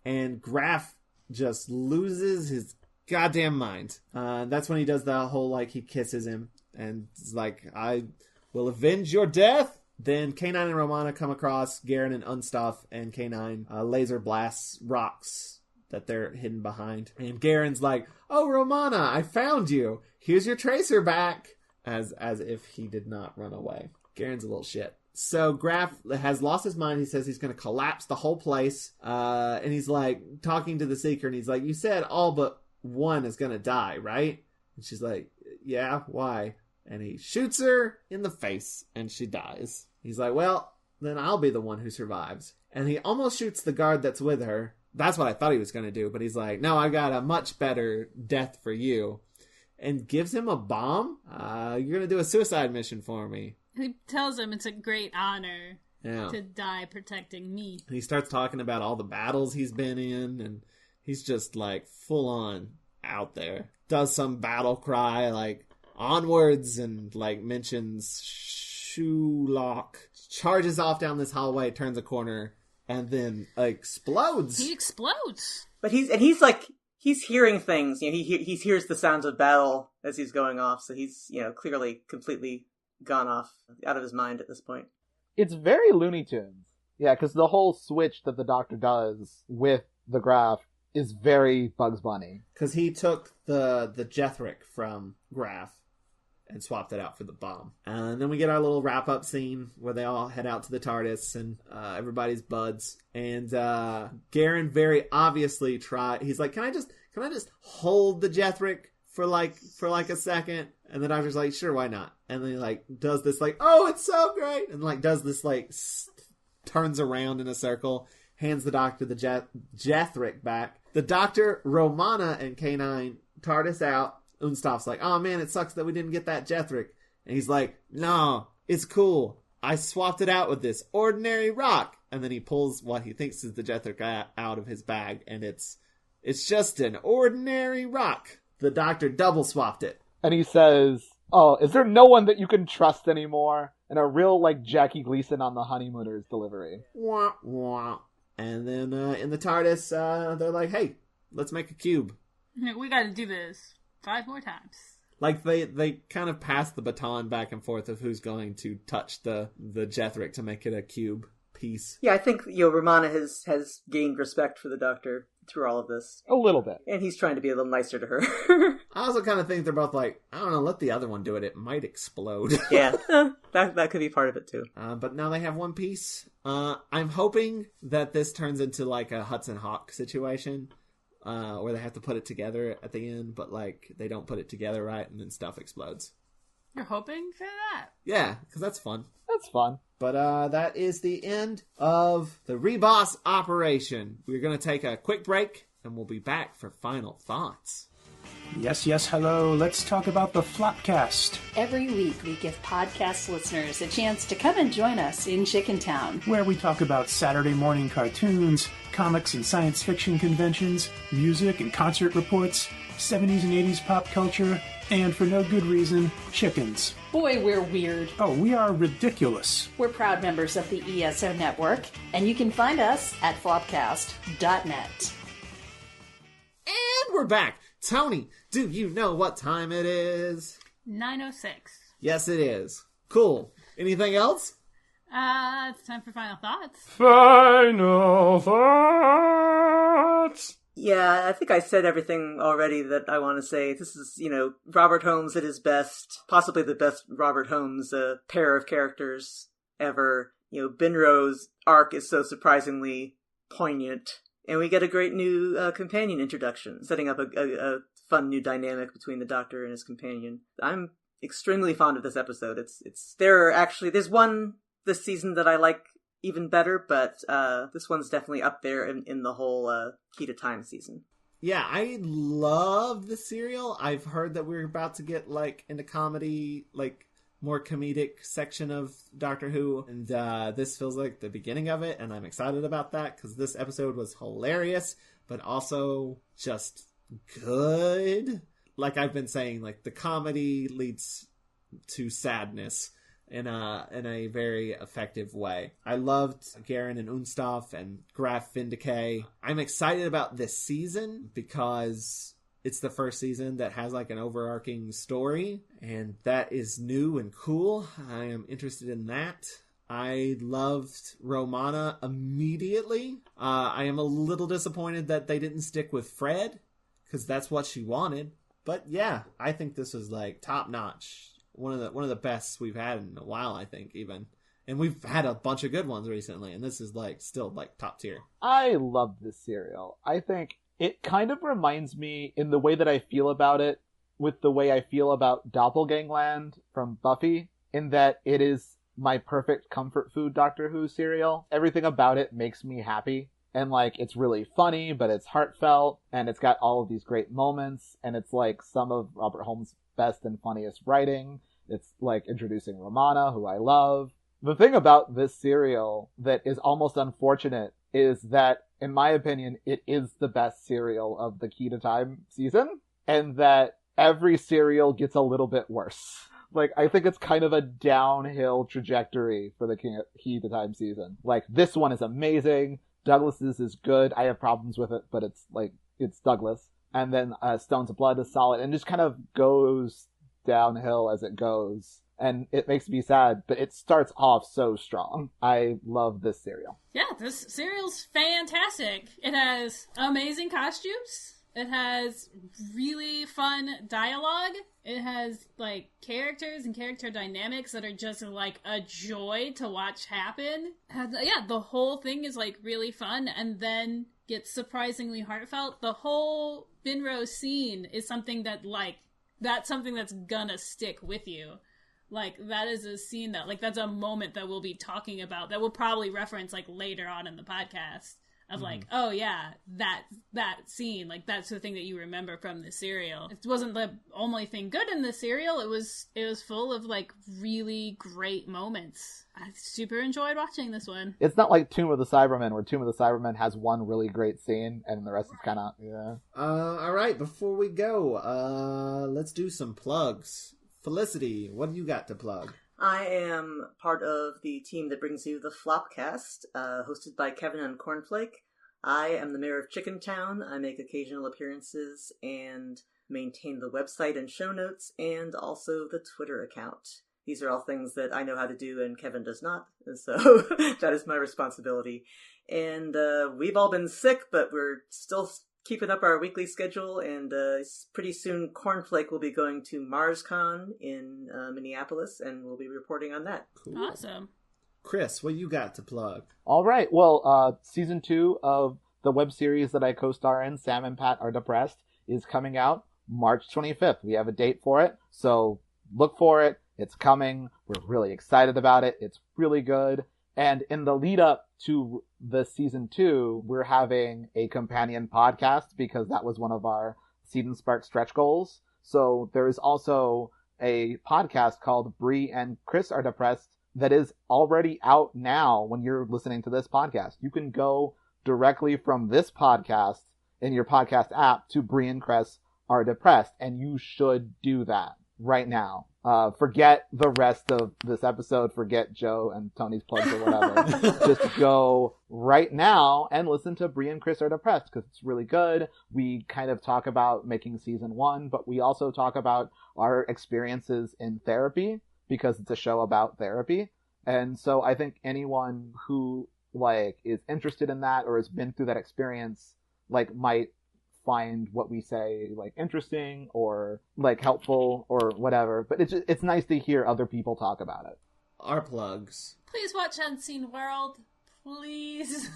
and Graf just loses his goddamn mind. That's when he does the whole like he kisses him and is like, "I will avenge your death." Then K9 and Romana come across Garen and Unstuff, and K9 laser blasts rocks that they're hidden behind. And Garen's like, "Oh, Romana, I found you. Here's your tracer back." As if he did not run away. Garen's a little shit. So Graf has lost his mind. He says he's going to collapse the whole place. And he's like talking to the Seeker, and he's like, "You said all but one is going to die, right?" And she's like, "Yeah, why?" And he shoots her in the face, and she dies. He's like, "Well, then I'll be the one who survives." And he almost shoots the guard that's with her. That's what I thought he was going to do. But he's like, "No, I got a much better death for you." And gives him a bomb. "You're going to do a suicide mission for me." He tells him it's a great honor Yeah. to die protecting me. And he starts talking about all the battles he's been in. And he's just like full on out there. Does some battle cry like onwards and like mentions Shoelock. Charges off down this hallway, turns a corner, and then explodes. He explodes. But he's hearing things. You know, he hears the sounds of battle as he's going off. So he's clearly completely gone off out of his mind at this point. It's very Looney Tunes. Yeah, because the whole switch that the Doctor does with the Graf is very Bugs Bunny. Because he took the Jethric from Graf and swapped it out for the bomb. And then we get our little wrap-up scene where they all head out to the TARDIS and everybody's buds. And Garen very obviously he's like, can I just hold the Jethric for like a second? And the Doctor's like, "Sure, why not?" And then he like does this like, "Oh, it's so great," and like does this like turns around in a circle, hands the Doctor the Jethric back. The Doctor, Romana, and K9 TARDIS out. Unstoff's like, "Oh man, it sucks that we didn't get that Jethric." And he's like, "No, it's cool. I swapped it out with this ordinary rock." And then he pulls what he thinks is the Jethric out of his bag, and it's just an ordinary rock. The Doctor double swapped it. And he says, "Oh, is there no one that you can trust anymore?" And a real, like, Jackie Gleason on the Honeymooners delivery. Wah, wah. And then in the TARDIS, they're like, "Hey, let's make a cube." We gotta do this 5 more times. Like, they kind of pass the baton back and forth of who's going to touch the Jethric to make it a cube piece. Yeah, I think Romana has gained respect for the Doctor through all of this, A little bit. and he's trying to be a little nicer to her. I also kind of think they're both like, I don't know, let the other one do it. It might explode. Yeah, that could be part of it too. But now they have one piece. I'm hoping that this turns into like a Hudson Hawk situation. Where they have to put it together at the end, but like they don't put it together right, and then stuff explodes. You're hoping for that? Yeah, because that's fun. That's fun. But that is the end of the Ribos Operation. We're going to take a quick break, and we'll be back for final thoughts. Yes, hello. Let's talk about the Flopcast, Every week, we give podcast listeners a chance to come and join us in Chickentown. where we talk about Saturday morning cartoons, comics and science fiction conventions, music and concert reports, 70s and 80s pop culture, and for no good reason, chickens. Boy, we're weird. Oh, we are ridiculous. We're proud members of the ESO Network, and you can find us at flopcast.net. And we're back. Tony, do you know what time it is? 9:06. Yes, it is. Cool. Anything else? It's time for final thoughts. Final thoughts. Yeah, I think I said everything already that I want to say. This is, Robert Holmes at his best, possibly the best Robert Holmes pair of characters ever. Binro's arc is so surprisingly poignant And we get a great new companion introduction, setting up a fun new dynamic between the Doctor and his companion. I'm extremely fond of this episode. There's one this season that I like even better, but this one's definitely up there in the whole Key to Time season. Yeah, I love the serial. I've heard that we're about to get, like, into comedy, like, more comedic section of Doctor Who, and this feels like the beginning of it, and I'm excited about that, because this episode was hilarious, but also just good. Like I've been saying, like, the comedy leads to sadness in a very effective way. I loved Garen and Unstaff and Graf vinda-k. I'm excited about this season because it's the first season that has, like, an overarching story, and that is new and cool. I am interested in that. I loved Romana immediately. I am a little disappointed that they didn't stick with Fred, because that's what she wanted. But yeah, I think this was, like, top notch. One of the best we've had in a while, I think, even. And we've had a bunch of good ones recently, and this is, like, still, like, top tier. I love this serial. I think it kind of reminds me, in the way that I feel about it, with the way I feel about Doppelgangland from Buffy, in that it is my perfect comfort food Doctor Who serial. Everything about it makes me happy. And, like, it's really funny, but it's heartfelt, and it's got all of these great moments, and it's, like, some of Robert Holmes' best and funniest writing. It's, like, introducing Romana, who I love. The thing about this serial that is almost unfortunate is that, in my opinion, it is the best serial of the Key to Time season, and that every serial gets a little bit worse. Like, I think it's kind of a downhill trajectory for the Key to Time season. Like, this one is amazing. Douglas's is good. I have problems with it, but it's, like, it's Douglas. And then Stones of Blood is solid, and just kind of goes downhill as it goes. And it makes me sad, but it starts off so strong. I love this serial. Yeah, this serial's fantastic. It has amazing costumes. It has really fun dialogue. It has, like, characters and character dynamics that are just, like, a joy to watch happen. Yeah, the whole thing is, like, really fun and then gets surprisingly heartfelt. The whole Binro scene is something that, like, that's something that's gonna stick with you. Like, that is a scene that, like, that's a moment that we'll be talking about that we'll probably reference, like, later on in the podcast. Of, like, oh yeah, that scene, like, that's the thing that you remember from the serial. It wasn't the only thing good in the serial. It was full of, like, really great moments. I super enjoyed watching this one. It's not like Tomb of the Cybermen, where Tomb of the Cybermen has one really great scene, and the rest is kind of, yeah. Alright, before we go, let's do some plugs. Felicity, what do you got to plug? I am part of the team that brings you the Flopcast, hosted by Kevin and Cornflake. I am the mayor of Chickentown. I make occasional appearances and maintain the website and show notes, and also the Twitter account. These are all things that I know how to do and Kevin does not, and so that is my responsibility. And we've all been sick, but we're still keeping up our weekly schedule, and pretty soon Cornflake will be going to MarsCon in Minneapolis, and we'll be reporting on that. Cool. Awesome. Chris, what you got to plug? All right. Well, season 2 of the web series that I co-star in, Sam and Pat Are Depressed, is coming out March 25th. We have a date for it, so look for it. It's coming. We're really excited about it. It's really good. And in the lead up to the season 2, we're having a companion podcast because that was one of our Seed and Spark stretch goals. So there is also a podcast called Bree and Chris Are Depressed that is already out now when you're listening to this podcast. You can go directly from this podcast in your podcast app to Bree and Chris Are Depressed, and you should do that right now. Forget the rest of this episode. Forget Joe and Tony's plugs or whatever. Just go right now and listen to Bree and Chris Are Depressed because it's really good. We kind of talk about making season 1, but we also talk about our experiences in therapy because it's a show about therapy. And so I think anyone who, like, is interested in that or has been through that experience, like, might find what we say, like, interesting or, like, helpful or whatever. But it's nice to hear other people talk about it. Our plugs. Please watch Unseen World. Please.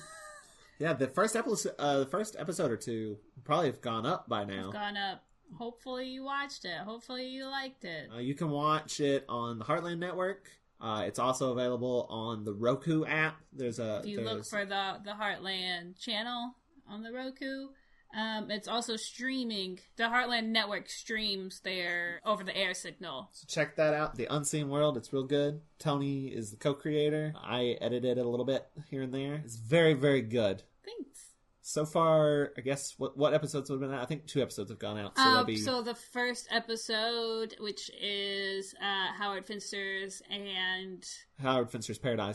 Yeah, the first episode or two probably have gone up by now. It's gone up. Hopefully you watched it. Hopefully you liked it. You can watch it on the Heartland Network. It's also available on the Roku app. If you look for the Heartland channel on the Roku, it's also streaming. The Heartland Network streams their over-the-air signal. So check that out. The Unseen World, it's real good. Toni is the co-creator. I edited it a little bit here and there. It's very, very good. Thanks. So far, I guess, what episodes have been out? I think 2 episodes have gone out. So, so the first episode, which is Howard Finster's Paradise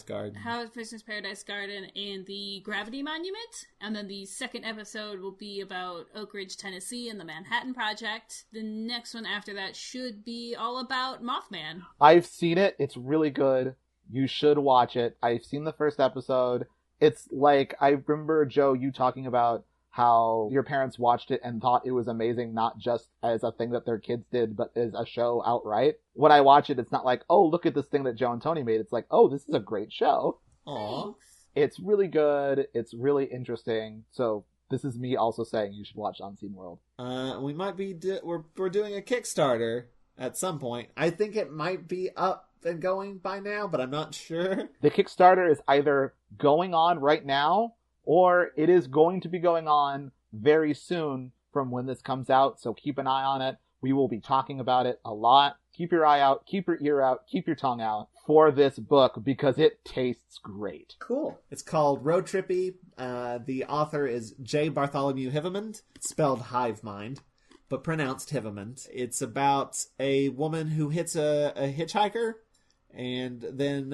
Garden. Howard Finster's Paradise Garden and the Gravity Monument. And then the second episode will be about Oak Ridge, Tennessee and the Manhattan Project. The next one after that should be all about Mothman. I've seen it. It's really good. You should watch it. I've seen the first episode. It's like, I remember, Joe, you talking about how your parents watched it and thought it was amazing, not just as a thing that their kids did, but as a show outright. When I watch it, it's not like, oh, look at this thing that Joe and Toni made. It's like, oh, this is a great show. Aww. It's really good. It's really interesting. So this is me also saying you should watch Unseen World. We might be, we're doing a Kickstarter at some point. I think it might be up and going by now, but I'm not sure. The Kickstarter is either going on right now, or it is going to be going on very soon from when this comes out, so keep an eye on it. We will be talking about it a lot. Keep your eye out, keep your ear out, keep your tongue out for this book, because it tastes great. Cool. It's called Road Trippy. The author is J. Bartholomew Hivemand, spelled Hive Mind, but pronounced Hivemand. It's about a woman who hits a hitchhiker, and then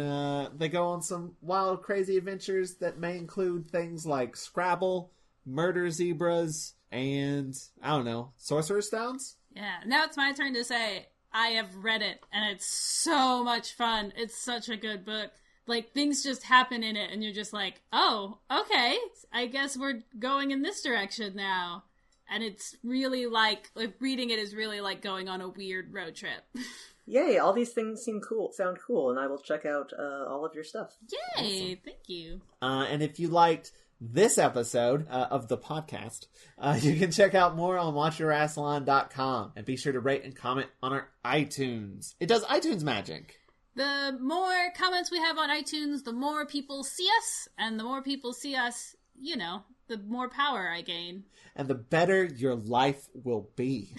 they go on some wild, crazy adventures that may include things like Scrabble, murder zebras, and, I don't know, Sorcerer's Stones? Yeah, now it's my turn to say, I have read it, and it's so much fun. It's such a good book. Like, things just happen in it, and you're just like, oh, okay, I guess we're going in this direction now. And it's really like reading it is really like going on a weird road trip. Yay, all these things sound cool, and I will check out all of your stuff. Yay, awesome. Thank you. And if you liked this episode of the podcast, you can check out more on watch-a-rassilon.com, and be sure to rate and comment on our iTunes. It does iTunes magic. The more comments we have on iTunes, the more people see us, and the more people see us, you know, the more power I gain. And the better your life will be.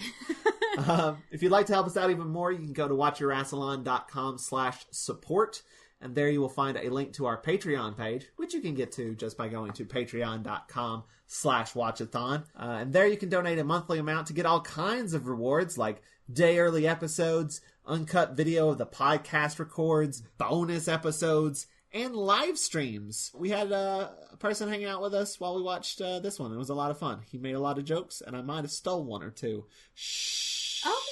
If you'd like to help us out even more, you can go to watch-a-rassilon.com/support. And there you will find a link to our Patreon page, which you can get to just by going to patreon.com/watch-a-thon. And there you can donate a monthly amount to get all kinds of rewards, like day early episodes, uncut video of the podcast records, bonus episodes, and live streams. We had a person hanging out with us while we watched this one. It was a lot of fun. He made a lot of jokes, and I might have stole one or two. Shh. Oh.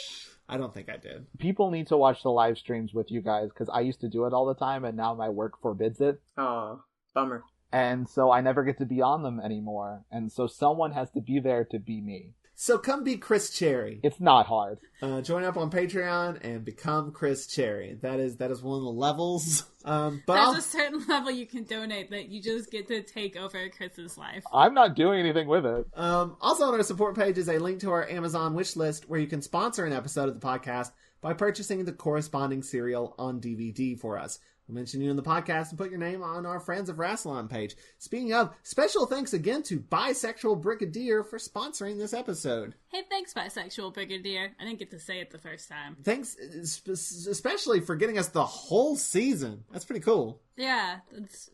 I don't think I did. People need to watch the live streams with you guys, because I used to do it all the time, and now my work forbids it. Aw, bummer. And so I never get to be on them anymore. And so someone has to be there to be me. So come be Chris Cherry. It's not hard. Join up on Patreon and become Chris Cherry. That is one of the levels. But there's a certain level you can donate that you just get to take over Chris's life. I'm not doing anything with it. Also on our support page is a link to our Amazon wish list where you can sponsor an episode of the podcast by purchasing the corresponding serial on DVD for us. We'll mention you in the podcast and put your name on our Friends of Rassilon page. Speaking of, special thanks again to Bisexual Brigadier for sponsoring this episode. Hey, thanks, Bisexual Brigadier. I didn't get to say it the first time. Thanks especially for getting us the whole season. That's pretty cool. Yeah, that's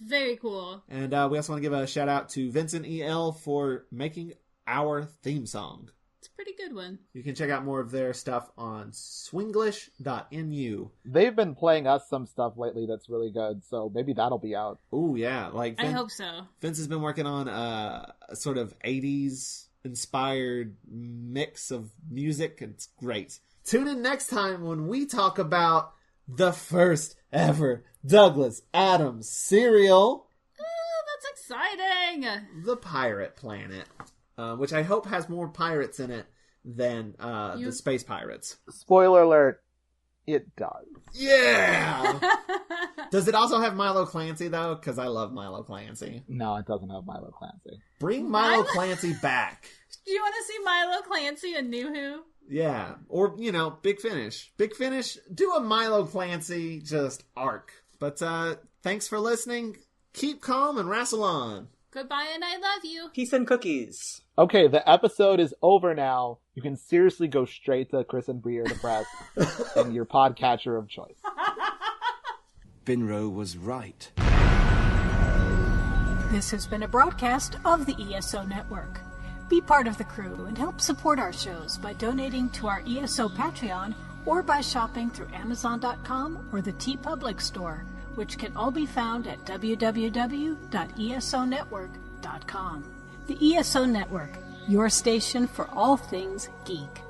very cool. And we also want to give a shout out to Vincent E.L. for making our theme song. It's a pretty good one. You can check out more of their stuff on swinglish.nu. They've been playing us some stuff lately that's really good, so maybe that'll be out. Ooh, yeah. Like I hope so. Vince has been working on a sort of 80s inspired mix of music. It's great. Tune in next time when we talk about the first ever Douglas Adams serial. Oh, that's exciting! The Pirate Planet. Which I hope has more pirates in it than the space pirates. Spoiler alert, it does. Yeah! Does it also have Milo Clancy, though? Because I love Milo Clancy. No, it doesn't have Milo Clancy. Bring Milo Clancy back. Do you want to see Milo Clancy and New Who? Yeah. Or, Big Finish. Big Finish, do a Milo Clancy just arc. But thanks for listening. Keep calm and Rassilon. Goodbye and I love you. Peace and cookies. Okay, the episode is over now. You can seriously go straight to Chris and Bree Are Depressed and your podcatcher of choice. Binro was right. This has been a broadcast of the ESO Network. Be part of the crew and help support our shows by donating to our ESO Patreon or by shopping through Amazon.com or the TeePublic store, which can all be found at www.esonetwork.com. The ESO Network, your station for all things geek.